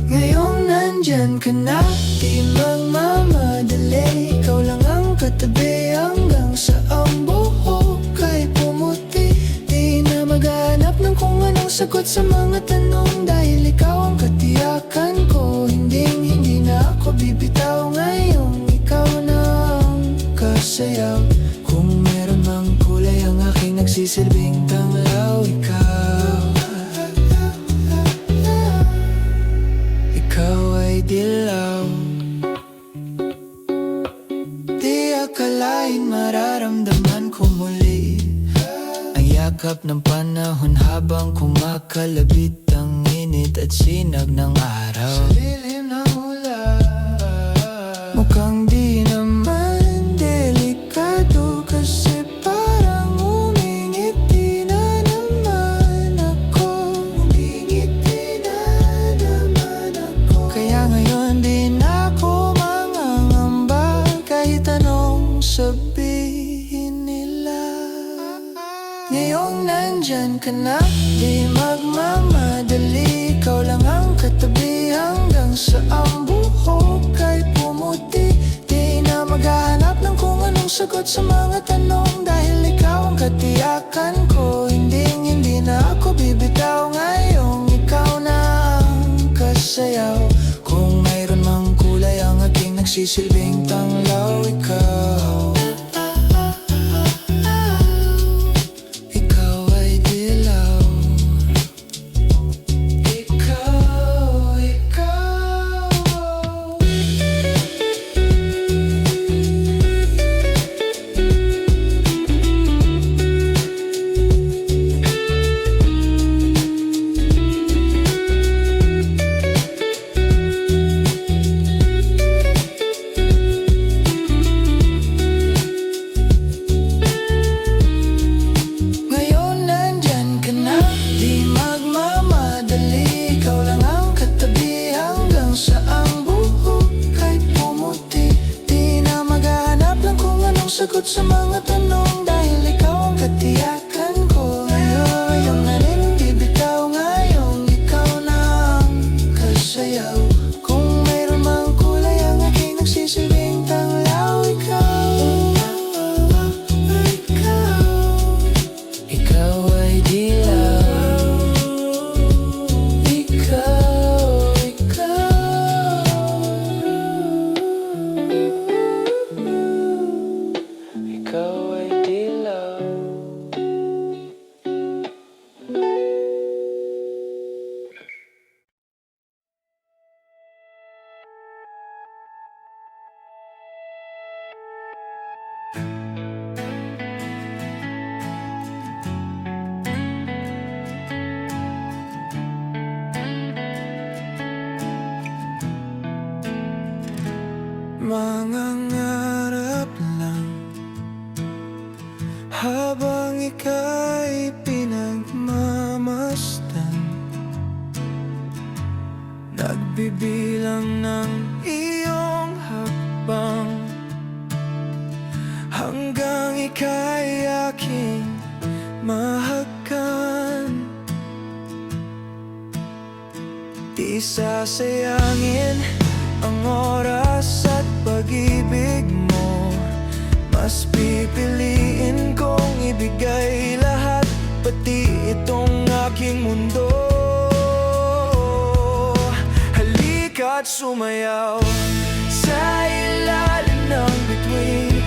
Ngayong nandyan ka na, di magmamadali. Ikaw lang ang katabi hanggang sa ang buhok ay pumuti. Di na maghanap ng kung anong sagot sa mga tanong, dahil ikaw ang katiyakan ko. Hindi na ako bibitaw ngayong ikaw na ang kasayaw. Kung meron mang kulay ang aking nagsisilbing tanglaw, ikaw ay dilaw. Di akalain mararamdaman ko muli ang yakap ng panahon habang kumakalabit ang init at sinag ng araw. Sa lilim ng ulan, mukhang di naman delikado kasi parang umingiti na naman ako. Umingiti na naman ako. Kaya ngayon di na ako mangangamba kahit anong sabihin nila. Ngayong nandyan ka na, di magmamadali. Ikaw lang ang katabi hanggang sa ang buhok ay pumuti. Di na maghahanap ng kung anong sagot sa mga tanong, dahil ikaw ang katiyakan ko. Hindi na ako bibitaw ngayong ikaw na ang kasayaw. Kung mayroon mang kulay ang aking nagsisilbing tanglaw, ikaw ay dilaw. Ngayon nandyan ka na, di magmamadali. Ikaw lang ang katabi hanggang sa ang buhok ay pumuti. Di na maghanap ng kung anong sagot sa mga tanong, dahil ikaw ang katiyakan ko. Ngayon na rin bibitaw ngayong ikaw na ang kasayaw. Kung mayroon mang kulay ang aking nagsisilbing tanglaw, ikaw ay dilaw. Ikaw ay dilaw. Mangangarap lang habang ika'y pinagmamasdan, nagbibilang ng iyong hakbang hanggang ika'y aking mahagkan. Di sasayangin ang oras at pag-ibig mo, mas pipiliin kong ibigay lahat, pati itong aking mundo. Halika't sumayaw sa ilalim ng bituin.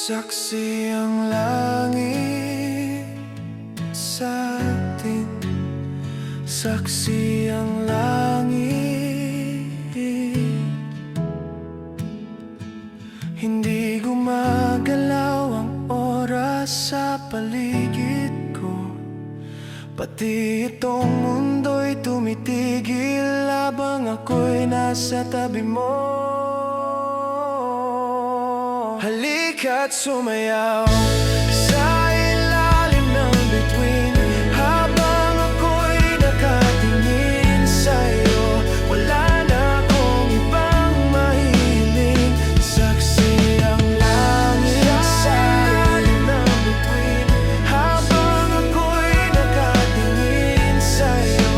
Saksi ang langit sa atin, saksi ang langit. Hindi gumagalaw ang oras sa paligid ko, pati itong mundo'y tumitigil habang ako'y nasa tabi mo. Halika't sumayaw sa ilalim ng bituin, habang ako'y nakatingin sa'yo. Wala na akong ibang mahiling, saksi ang langit sa ilalim ng bituin, habang ako'y nakatingin sa'yo.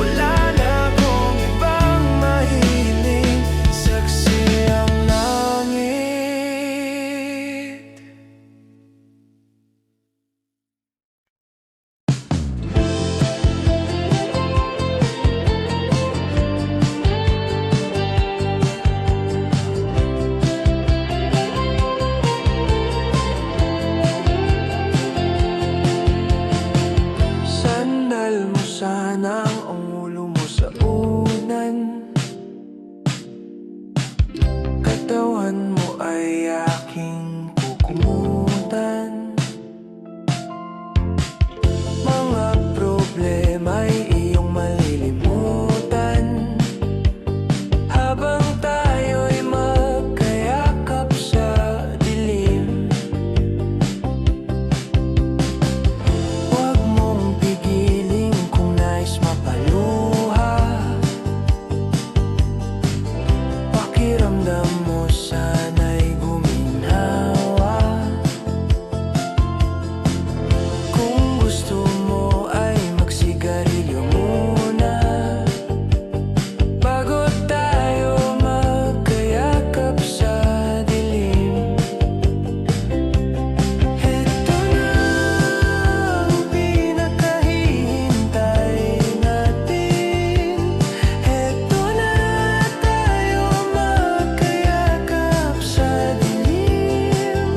Wala na akong ibang mahiling, saksi ang langit. Sandal mo sana ang ulo mo sa unan, katawan mo ay aking kukumutan. Mga problema'y iyong malilimutan, habang tayo'y magkayakap sa dilim. Huwag mong pigilin kung nais mapaluha, pakiramdam mo sana'y guminhawa. Kung gusto mo ay magsigarilyo muna, bago tayo magkayakap sa dilim. Heto na ang pinakahihintay natin, heto na tayo magkayakap sa dilim.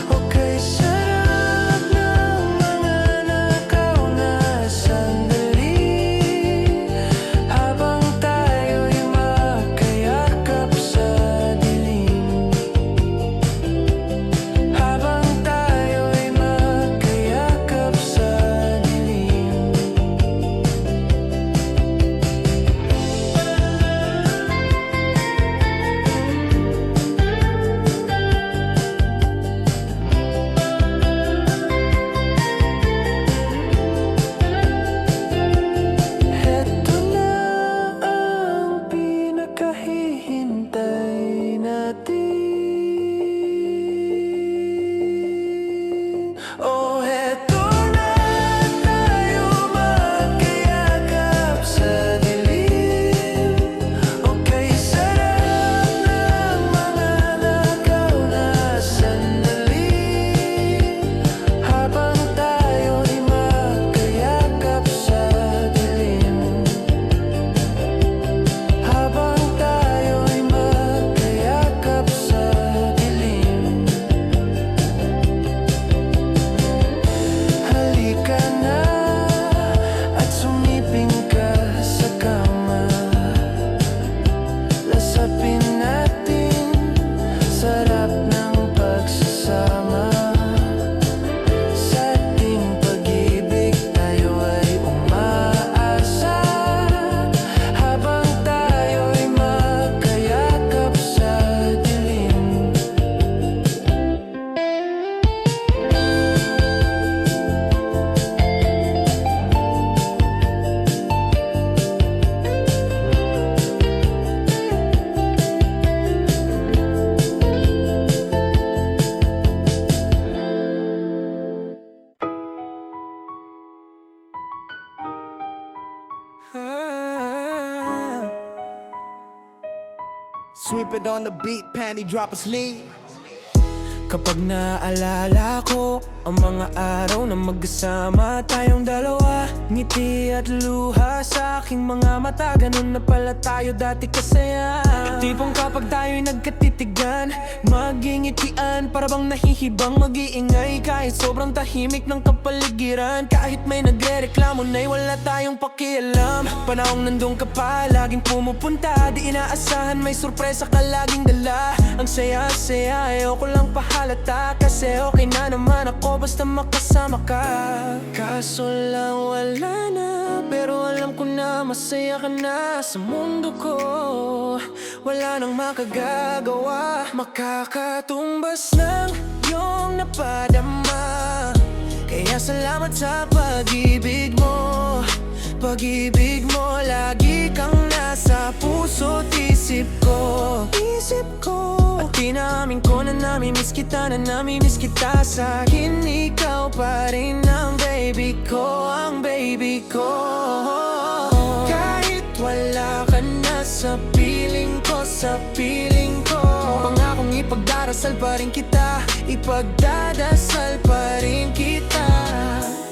Okay, sarap ng mga nakaw na sandali, habang tayo'y magkayakap sa dilim. Habang tayo'y magkayakap sa dilim. Heto na ang pinakahihintay natin. Oh, heto na tayo magkayakap sa dilim. Okay, sarap ng mga nakaw na sandali, habang tayo'y magkayakap sa dilim. Habang tayo'y magkayakap sa dilim. Halika na at sumiping ka sa kama, lasapin natin, sarap ng pagsasama. Sa ating pag-ibig tayo ay umaasa, habang tayo'y magkayakap sa dilim. Sweep it on the beat, panty drop asleep. Kapag naalala ko ang mga araw na magkasama tayong dalawa. Ngiti at luha sa aking mga mata, ganun na pala tayo dati kasaya. Tipong kapag tayo'y nagkatitigan, magingitian, para bang nahihibang mag-iingay. Kahit sobrang tahimik ng kapaligiran, kahit may nagre-reklamo na'y wala tayong pakialam. Panahong nandun ka pa, laging pumupunta, di inaasahan, may sorpresa ka laging dala. Ang saya-saya, ayoko lang pahalata, kasi okay na naman ako basta makasama ka. Kaso lang wala na, pero alam ko na masaya ka na sa mundo ko. Wala nang makagagawa, makakatumbas ng iyong napadama. Kaya salamat sa pag-ibig mo. Pag-ibig mo, lagi kang nasa puso't isip ko. At tinamin ko na namimiss kita, na namimiss kita. Sa akin ikaw pa rin ang baby ko, ang baby ko. Kahit wala ka na sa piling ko, sa piling ko, pangakong ipagdarasal pa rin kita, ipagdadasal pa rin kita.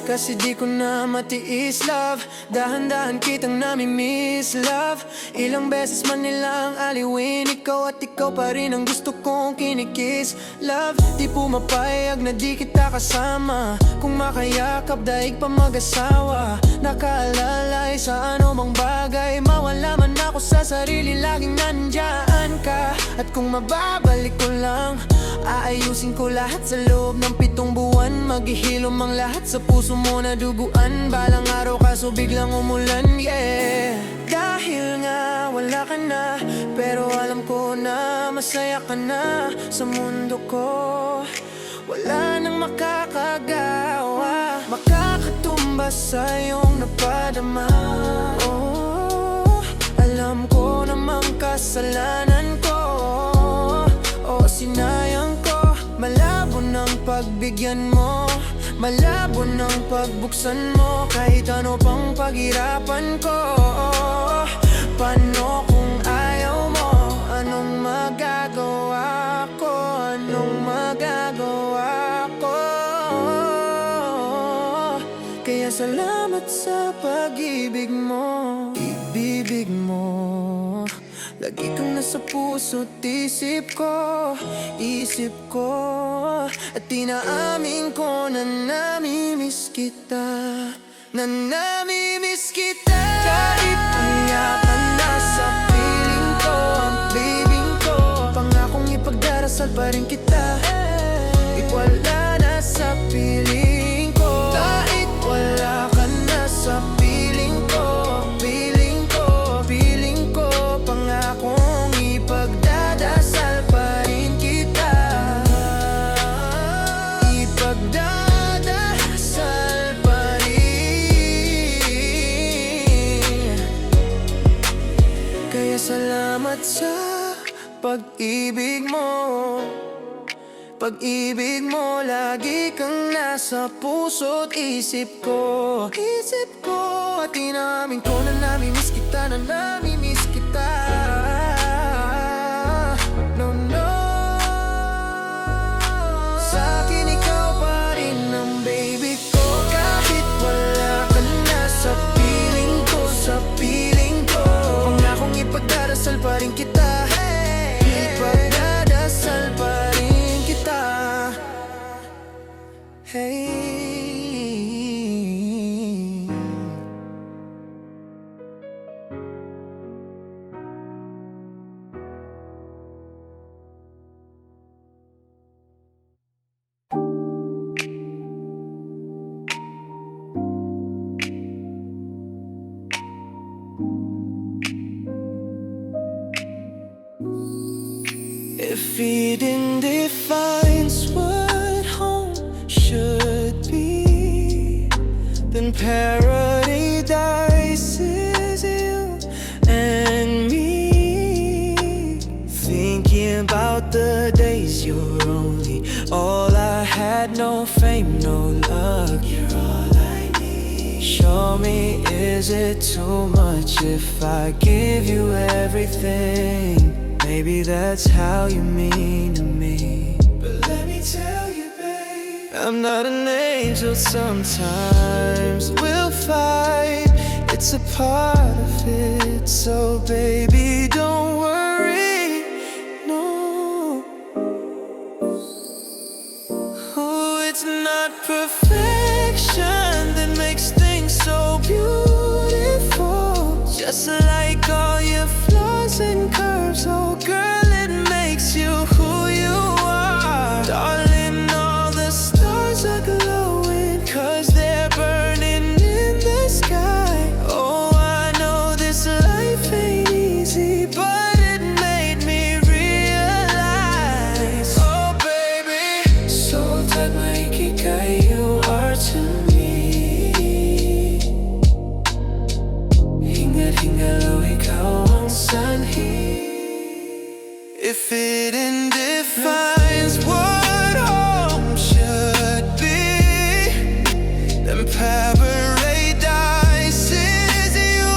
Kasi di ko na matiis, love, dahan-dahan kitang namimiss, love. Ilang beses man nilang aliwin, ikaw at ikaw pa rin ang gusto kong kinikiss, love. Di pumapayag na di kita kasama, kung makayakap daig pa mag-asawa. Nakaalalay sa anumang bagay, mawala man ako sa sarili, laging nandyan ka. At kung mababalik ko lang, aayusin ko lahat sa loob ng 7 buwan. Maghihilom ang lahat sa puso mo na duguan. Balang araw kaso biglang umulan, yeah. Dahil nga wala ka na, pero alam ko na masaya ka na sa mundo ko. Wala nang makakagawa, makakatumbas sa iyong napadama. Oh, alam ko namang kasalanan ko, oh, sinayang ko. Malabo ng pagbigyan mo, malabo ng pagbuksan mo, kahit ano pang paghirapan ko. Paano kung ayaw mo? Anong magagawa ko? Anong magagawa ko? Kaya salamat sa pag-ibig mo, ibibig mo. Lagi kang nasa puso't isip ko, isip ko. At tinaamin ko na namimiss kita, na namimiss kita. Kahit wala ka na sa piling ko, ang baby ko, pangakong ipagdarasal pa rin kita. Wala na sa piling ko, kahit wala ka na sa piling ko, piling ko, piling ko, pangakong ipagdadasal pa rin kita, ipagdadasal pa rin. Kaya salamat sa pag-ibig mo. Pag-ibig mo, lagi kang nasa puso't isip ko, isip ko. At inamin ko na namimiss kita, na namimiss kita. No, no. Sa akin ikaw pa rin ang baby ko. Kahit wala ka na sa piling ko, sa piling ko, pangakong ipagdarasal pa rin kita, ipagdadasal pa rin kita. Hey. If Eden defines what home should be, then paradise is you and me. Thinking about the days you're only all I had, no fame, no luck. You're all I need. Show me, is it too much if I give you everything? Maybe that's how you mean to me. But let me tell you, babe, I'm not an angel, sometimes we'll fight. It's a part of it, so baby, don't worry, no. Oh, it's not perfection that makes things so beautiful. Just like all your flaws and curves, oh girl, it makes you who you are. Darling, all the stars are glowing, 'cause they're burning in the sky. Oh, I know this life ain't easy, but it made me realize, oh baby, so that my ikigai you are to me. Hingat hingalo ikaw ang sanhi. If it defines what home should be, then paradise is you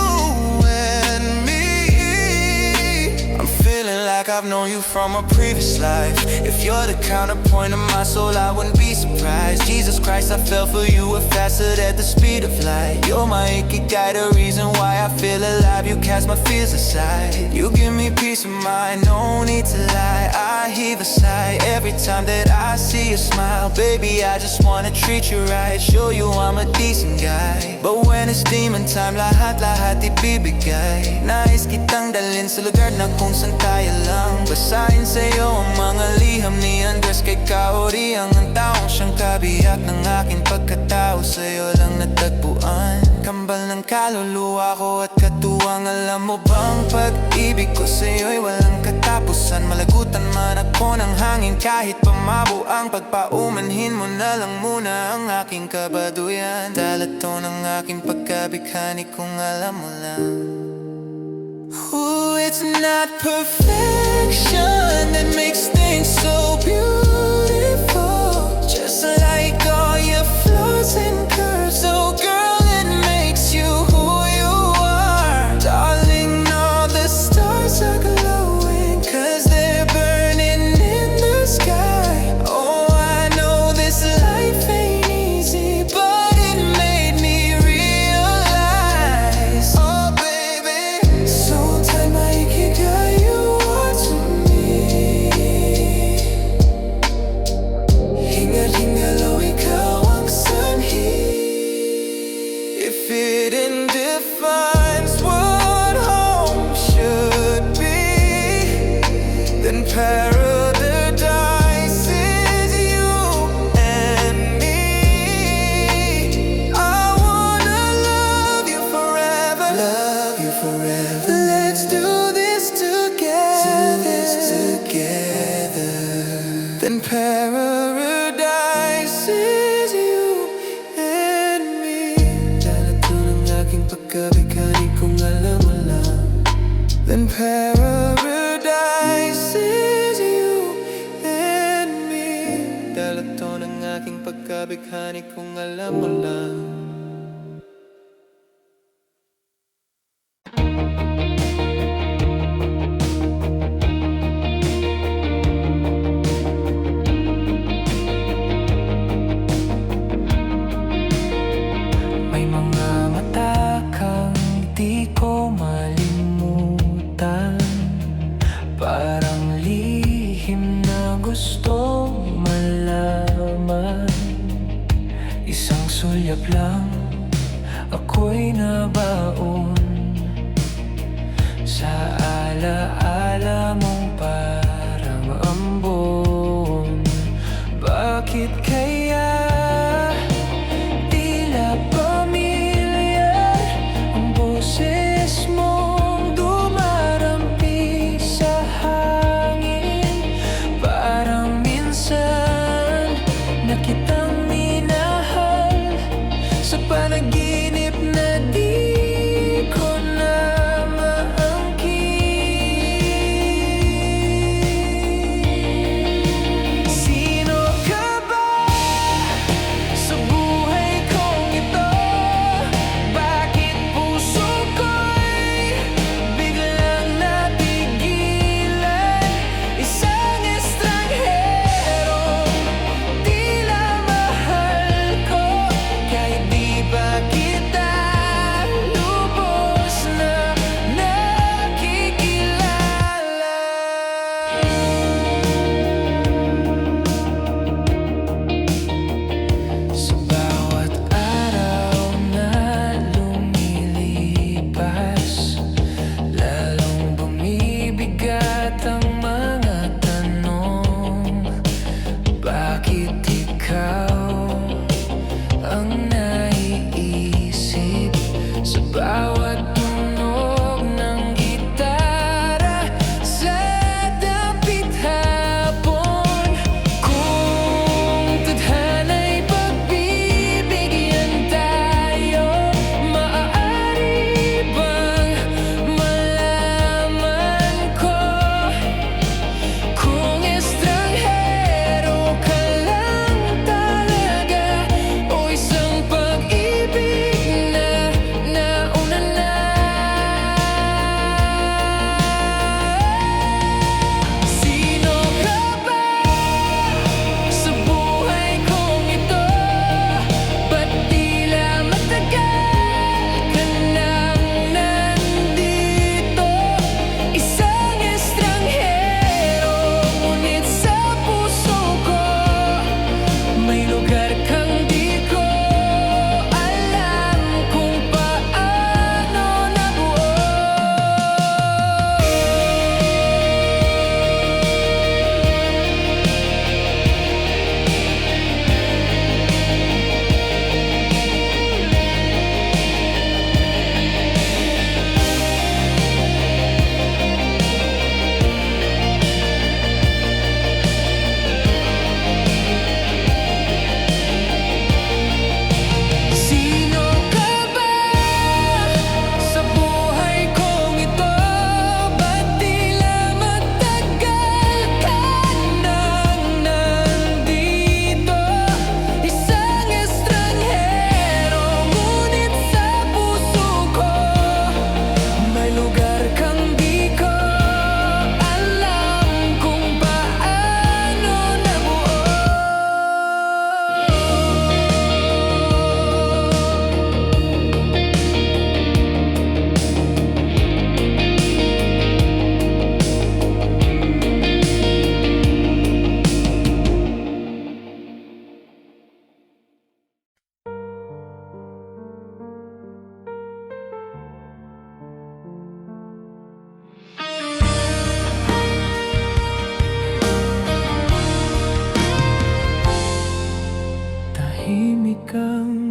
and me. I'm feeling like I've known you from a previous life. If you're the counterpoint of my soul, I wouldn't be surprised. Jesus Christ, I fell for you a faster at the speed of light. You're my ikigai, the reason why I feel alive. You cast my fears aside. You give me peace of mind, no need to lie. I heave a sigh every time that I see you smile. Baby, I just wanna treat you right, show you I'm a decent guy. But when it's demon time, lahat-lahat ibibigay. Nais kitang dalhin sa lugar na kung saan tayo lang. Basahin sa'yo ang mga liham ni Andres kay Kaori. Ang taong siyang kabiyak ng aking pagkatao, sa'yo lang natagpuan. Kambal ng kaluluwa ko at katuwang. Alam mo bang pag-ibig ko sa'yo'y walang katapusan. Malagutan man ako ng hangin kahit pamabo ang pagpaumanhin mo na lang muna ang aking kabaduyan. Dala to ng aking pagkabighani kung alam mo lang. Ooh, it's not perfection that makes things so beautiful. Just like all your flaws and curves, oh girl, it makes you who you are. Darling, all the stars are glowing, 'cause they're burning in the sky. Oh, I know this life ain't easy, but it made me realize, oh baby, so tight my ikigai you are to me. Hingat hingalo ikaw ang sanhi. If it defines what home should be, then paradise is you and me. I wanna love you forever, love you forever. Let's do this together, then paradise is you and me. Dala to ng aking pagkabighani kung alam mo lang. Then paradise is you and me. Dala to ng aking pagkabighani kung alam mo lang. May mga mata kang di ko malimutan, parang lihim na gusto malaman. Isang sulyap lang ako'y nabaon sa alaala mong parang ambon. Bakit kaya tila pamilyar ang boses mong dumarampi sa hangin? Parang minsan na kitang minahal sa panaginip na di ko na maangkin. Sino ka ba sa buhay kong ito? Bakit puso ko'y biglang napigilan? Isang estranghero, tila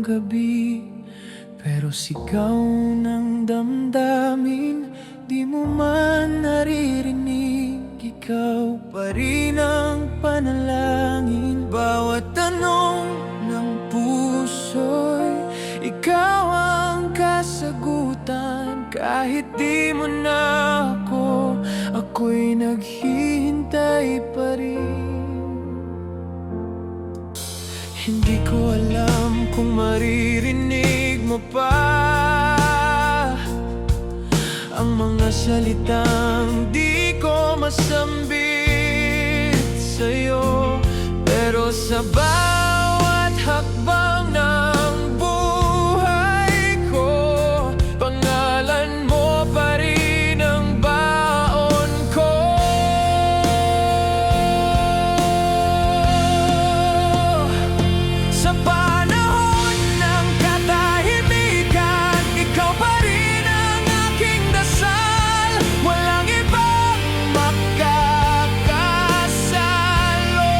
gabi, pero sigaw ng damdamin di mo man naririnig. Ikaw pa rin ang panalangin, bawat tanong ng puso'y ikaw ang kasagutan. Kahit di mo na ako, ako'y naghihintay pa rin. Hindi ko alam kung maririnig mo pa ang mga salitang di ko masambit sa'yo, pero sa bawat hakbang ng buhay ko, pangalan mo pa rin ang baon ko. Sa panahon ng katahimikan, ikaw pa rin ang aking dasal. Walang ibang makakasalo.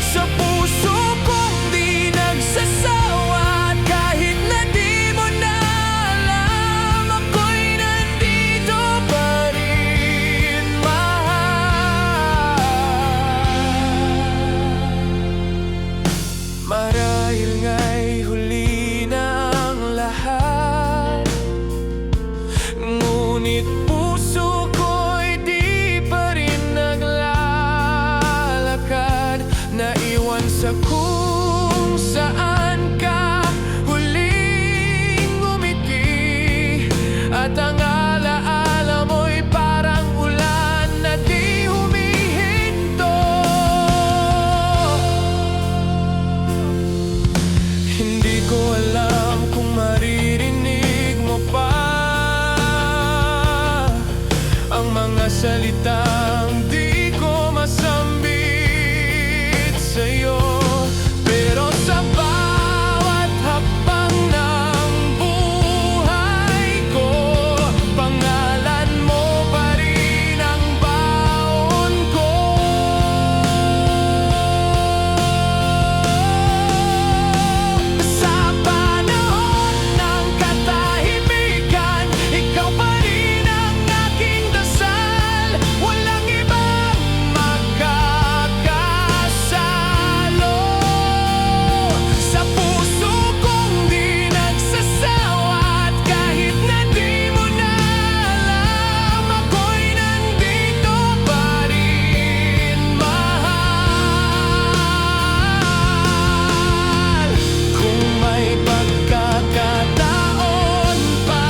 Sa puso kong di nagsasawa, kahit na di mo na alam, ako'y nandito pa rin, mahal. Marahil nga'y huli na ang lahat, ngunit puso ko'y di pa rin naglalakad. Naiwan sa kung saan ka huling umiti, at ang alaala mo'y parang ulan na di humihinto. Hindi ko alam kung maririnig mo pa ang mga salitang di ko masambit sa'yo, pero sa bawat hakbang ng buhay ko, pangalan mo pa rin ang baon ko. Sa panahon ng katahimikan, ikaw pa rin ang aking dasal. Walang ibang makakasalo. Sa puso kong di nagsasawa, at kahit na di mo na alam, ako'y nandito pa rin, mahal. Kung may pagkakataon pa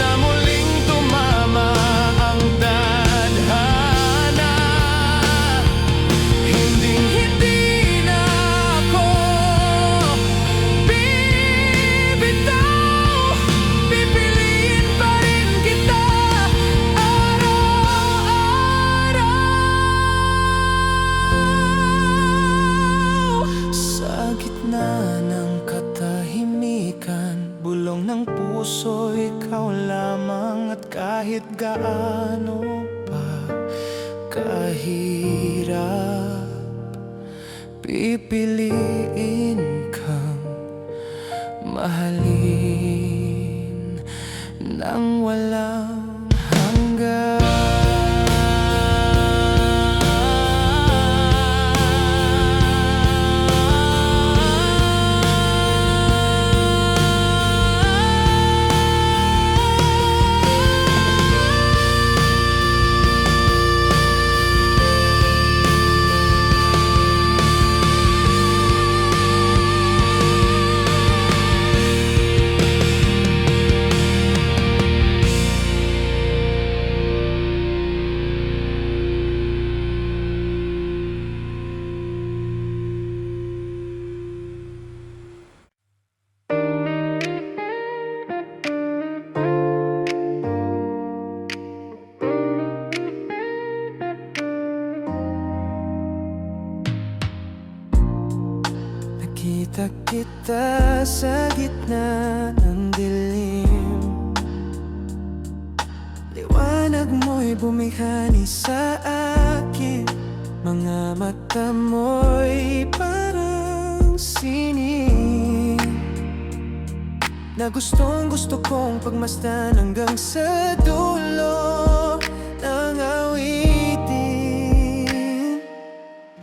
na muling tumama ang tadhana, hinding-hindi na ako bibitaw. Pipiliin pa rin kita araw-araw. Sa gitna ng katahimikan, bulong ng puso, ikaw lamang. At kahit gaano pa kahirap, pipiliin kang mahalin nang walang hanggan. Nakita kita sa gitna ng dilim, liwanag mo'y bumihani sa akin. Mga mata mo'y parang sining na gustong gusto kong pagmasdan hanggang sa dulo ng awitin.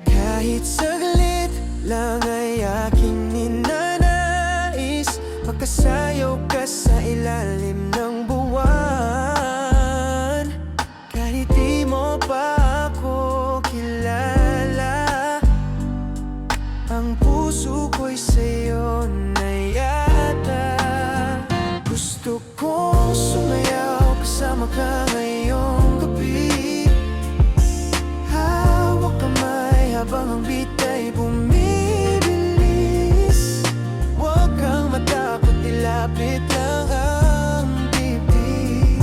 Kahit saglit lang ay aking ninanais makasayaw ka sa ilalim ng buwan. Kahit di mo pa ako kilala, ang puso ko'y sa'yo na yata. Gusto kong sumayaw kasama ka ngayong gabi. Hawak kamay habang ang beat ay bumibilis. Huwag kang matakot, ilapit lang ang dibdib.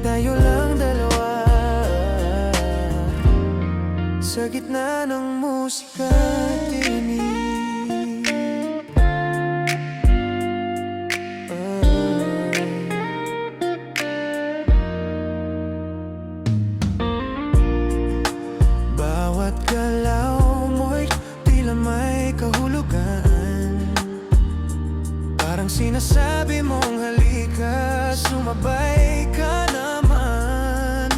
Tayo lang dalawa sa gitna ng musika at tinig. Bawat galaw mo'y tila may kahulugan. Parang sinasabi mong halika, sumabay ka naman.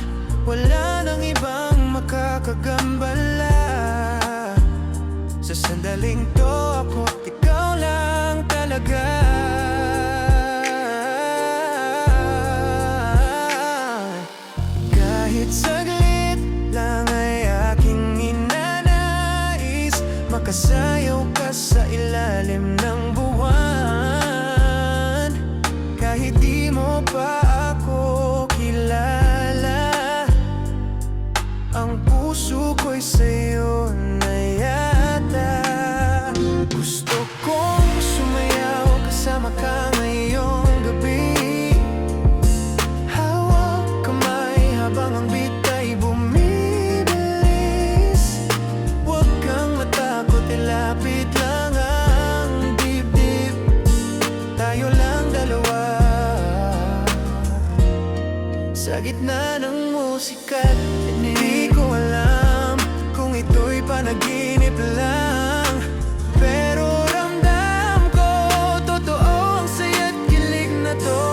Wala nang ibang makakagambala. Sa sandaling to ako't ikaw lang talaga. Kahit saglit lang ay aking ninanais makasayaw ka sa ilalim ng buwan. Kahit di mo pa ako kilala, ang puso ko'y sa'yo na yata. Gusto kong sumayaw kasama ka ngayong gabi. Hawak kamay habang ang beat ay bumibilis. Huwag kang matakot, ilapit lang ang dibdib. Tayo lang dalawa sa gitna ng musika. Hindi ko alam kung ito'y panaginip lang, pero ramdam ko totoo ang saya't kilig na to.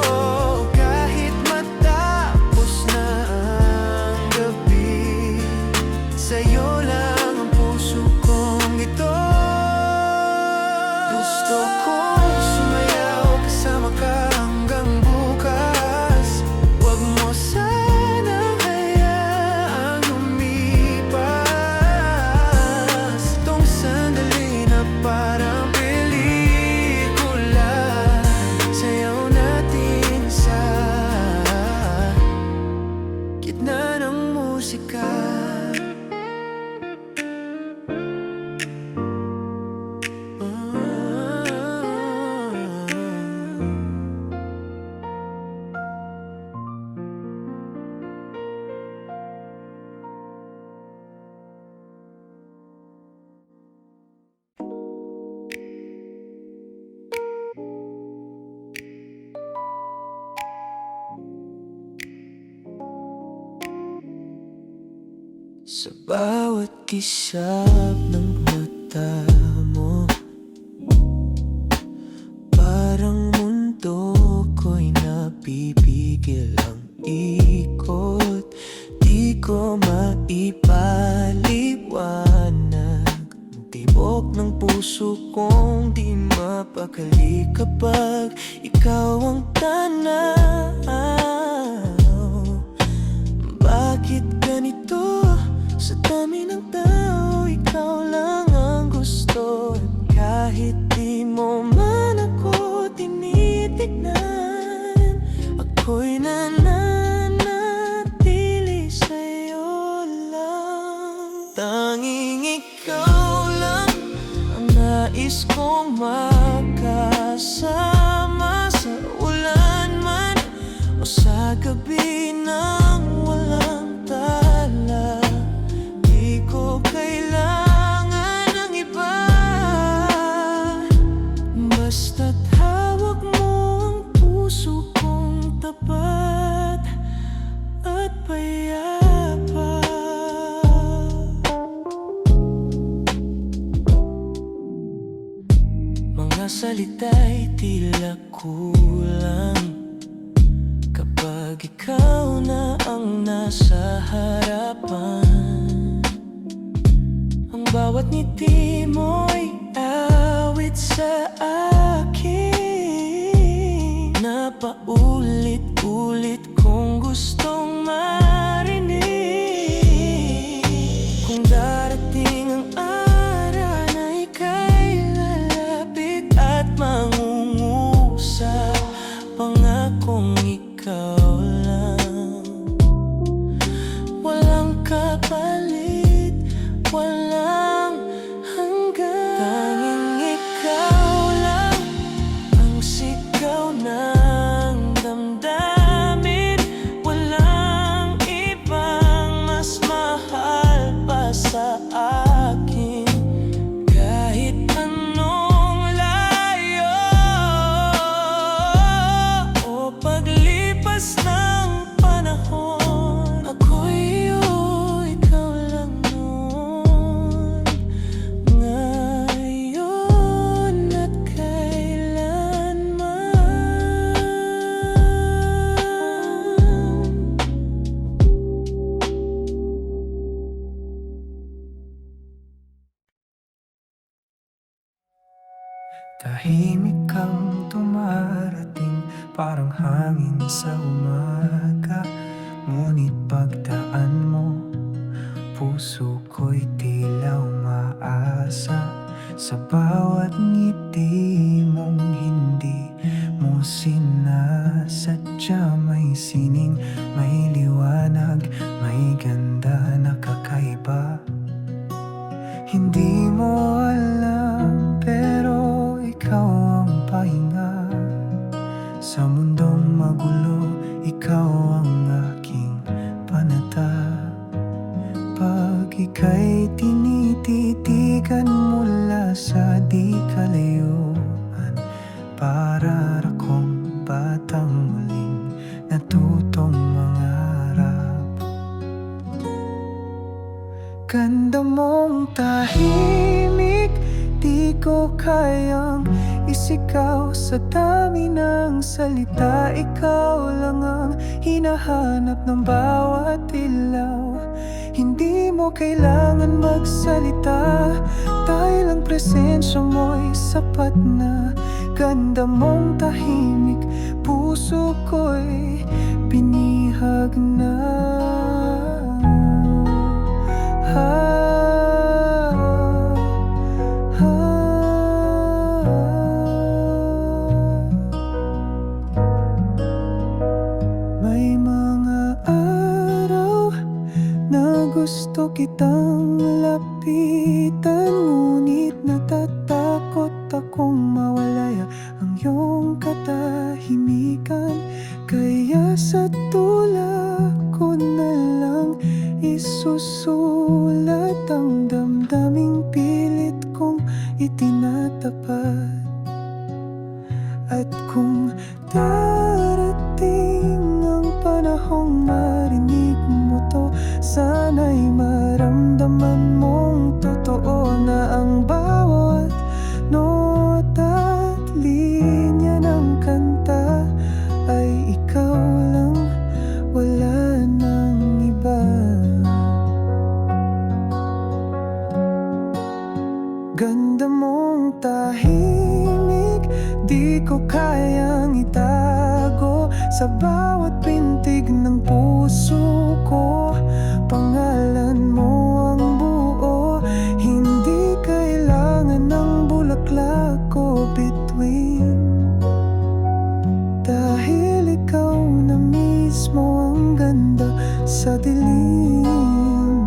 Kahit matapos na ang gabi, sa'yo lang ang puso kong ito. Gusto kong sumayaw kasama ka hanggang bukas. Huwag mo sanang hayaang lumipas. Itong sandali na parang pelikula, sayaw natin sa gitna ng musika. Sa bawat kisap ng mata mo, parang mundo ko'y napipigil ang ikot. Di ko maipaliwanag ang tibok ng puso kong di mapakali kapag ikaw ang tanaw. Bakit ganito? Sa dami ng tao, ikaw lang ang gusto. At kahit di mo man ako tinitignan, ako'y nananatili sa'yo lang. Tanging ikaw lang ang nais kong makasama, sa ulan man o sa gabi ng walang tala. Di ko kailangan ng iba, basta't hawak mo ang puso kong tapat at payapa. salita'y tila kulang kapag ikaw na ang nasa harapan. Ang bawat ngiti mo'y awit sa akin na paulit-ulit kong gustong marinig. Kung darating ang araw na ika'y lalapit at mangungusap, pangakong ikaw lang, walang kapalit, walang hanggan. Tanging ikaw lang ang sigaw ng damdamin, walang ibang mas mahal pa sa akin. Kahit anong layo o paglipas ng panahon, ako'y iyo, ikaw lang noon, ngayon at kailanman. Tahimik kang dumarating, parang hangin sa umaga. Ngunit pagdaan mo, puso ko'y tila umaasa. Sa bawat ngiti mong hindi mo sinasadya, may sining, may liwanag, may ganda na kakaiba. Hindi mo alam, pero ikaw ang pahinga. Sa mundong magulo, ikaw ang aking panata. Pag ika'y tinititigan mula sa di kalayuan, para akong batang muling natutong mangarap. Ganda mong tahimik, di ko kayang isigaw sa dami ng salita. Ikaw lang ang hinahanap ng bawat ilaw. Hindi mo kailangan magsalita, dahil ang presensya mo'y sapat na. Ganda mong tahimik, puso ko'y binihag na. May mga araw na gusto kitang lapitan, ngunit natatakot akong mawalaya ang iyong katahimikan. Kaya sa tulak ko na lang isusulat ang damdaming pilit kong itinatapat. At kung darating ang panahong marinig mo to, sana'y maramdaman mong totoo na ang bawat nota at linya ng kanta ay ikaw lang, wala nang iba. Ganda mong tahimik, di ko kayang itago. Sa bawat pintig ng puso ko, pangalan mo ang buo. Hindi kailangan ng bulaklak o bituin, dahil ikaw na mismo ang ganda sa dilim.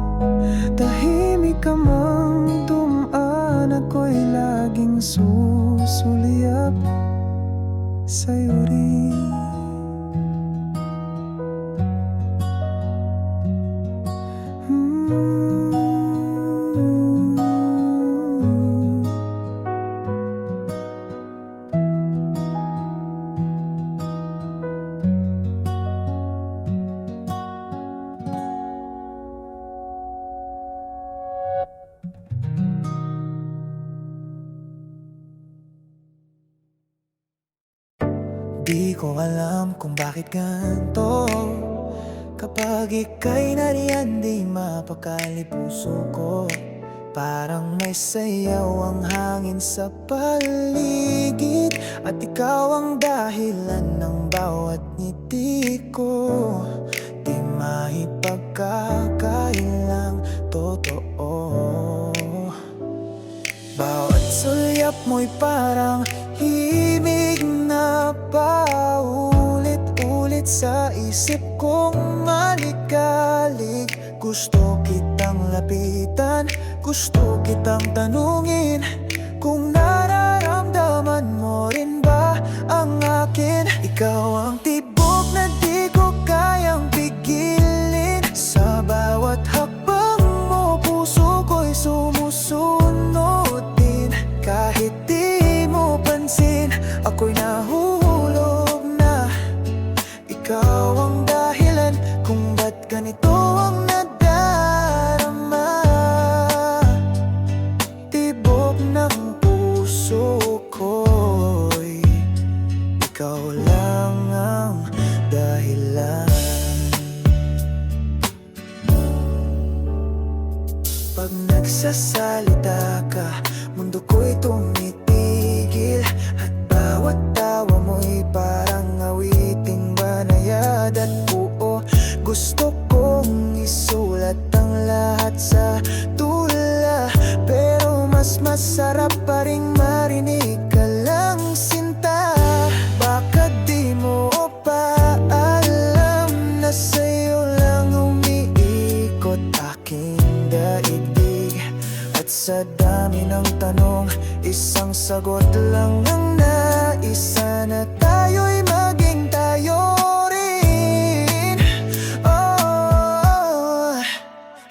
Tahimik ka mang dumaan, ako'y laging susulyap sa'yo rin. Di ko alam kung bakit ganito. Kapag ika'y nariyan, di mapakali puso ko. Parang may sayaw ang hangin sa paligid, at ikaw ang dahilan ng bawat ngiti ko. Di maipagkakailang totoo. Bawat sulyap mo'y parang himig na paulit-ulit sa isip kong maligalig. Gusto kitang lapitan, gusto kitang tanungin kung nararamdaman mo rin ba ang akin. Ikaw ang tibok na di ko kayang pigilin. Sa bawat hakbang mo, puso ko'y sumusunod din. Kahit di mo pansin, ako'y nahuhulog na. Ikaw ang dahilan kung ba't ganito ang nadarama. Tibok ng puso ko'y ikaw lang ang dahilan. Pag nagsasalita ka, mundo ko'y tumitigil, at bawat tawa mo'y parang awiting banayad at buo. Gusto kong isulat ang lahat sa tula, pero mas masarap pa ring marinig ka lang, sinta. Baka di mo pa alam na sa'yo lang umiikot aking daigdig. At sa dami ng tanong, isang sagot lang ang naisa, na tayo'y maging tayo rin. Oh,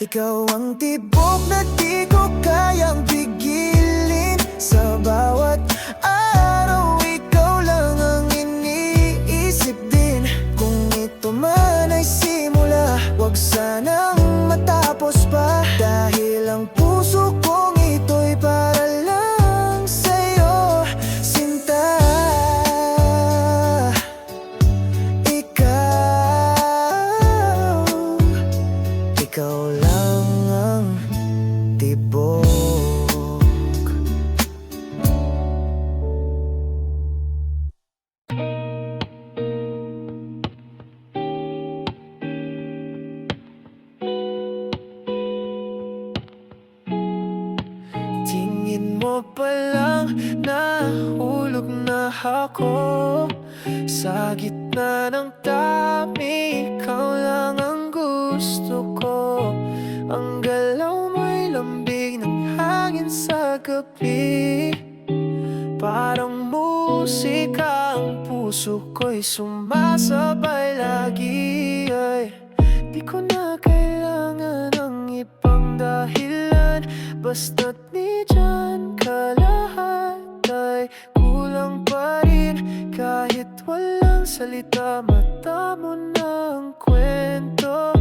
ikaw ang tibok na di ko kayang pigilin. Sa bawat araw, ikaw lang ang iniisip din. Kung ito man ay simula, wag sanang matapos pa. Dahil ang puso kong ito'y para lang sa'yo, sinta. Ikaw lang ang tibok. Tingin mo pa lang, nahulog na ako. Sa gitna ng dami, ikaw lang ang gusto ko. Ang galaw mo'y lambing ng hangin sa gabi. Parang musika, ang puso ko'y sumasabay lagi. Ay, di ko na kailangan ng ibang dahilan, basta't ni dyan ka, lahat ay kulang pa rin. Kahit walang salita, mata mo na ang kwento,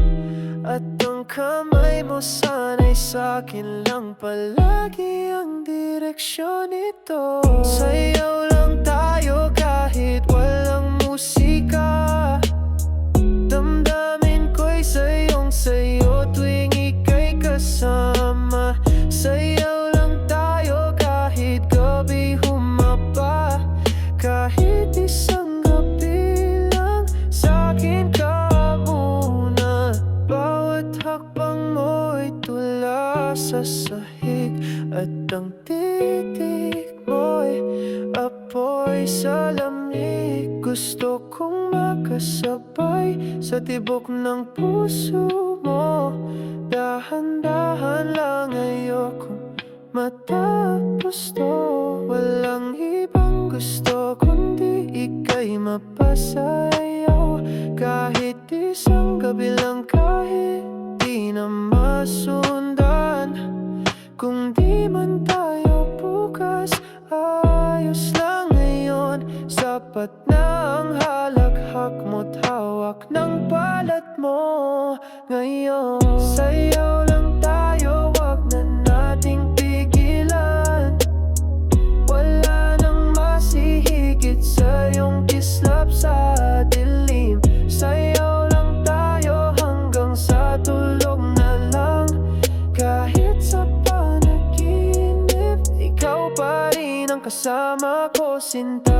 at ang kamay mo sana'y sa'kin lang palagi ang direksyon nito. Sayaw lang tayo kahit walang musika. Damdamin ko'y sayo tuwing ika'y kasama. Sayaw lang tayo kahit gabi humaba. Kahit isang gabi lang, sa'kin ka muna. Bawat hakbang mo'y tula sa sahig, at ang titig mo'y apoy sa lamig. Gusto kong makasabay sa tibok ng puso mo. Dahan-dahan lang, ayokong matapos to. Walang ibang gusto kundi ika'y mapasayaw. Kahit isang gabi lang, kahit di na masundan. Kung di man tayo bukas, ayos lang ngayon. Sapat na ang halakhak mo't hawak ng balat mo ngayon. Sayaw lang tayo, wag na nating pigilan. Wala nang masihigit sa iyong kislap kasama ko sinta.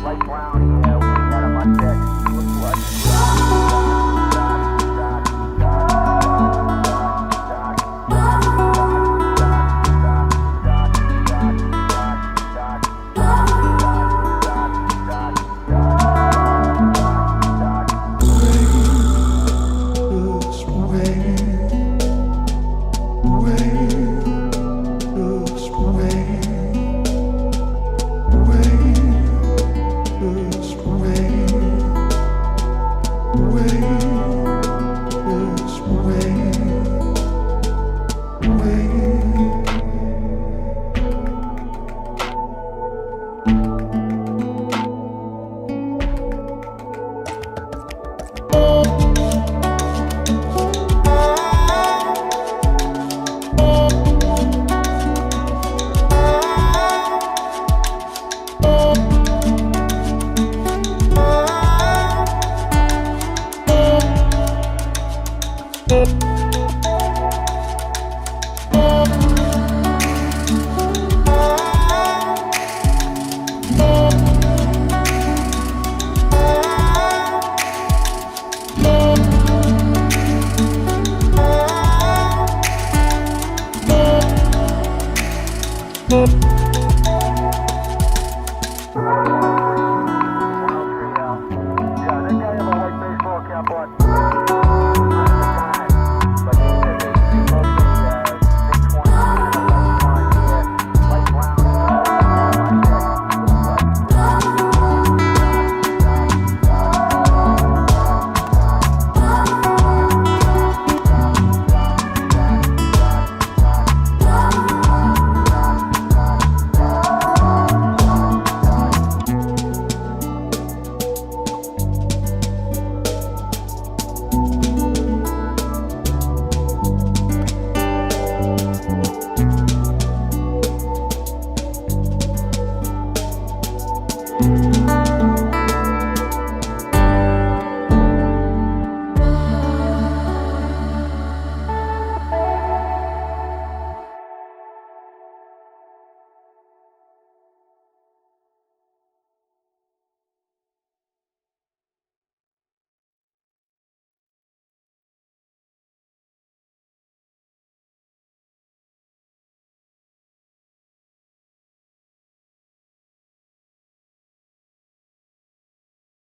Light brown, yeah, we got him on deck. Looks like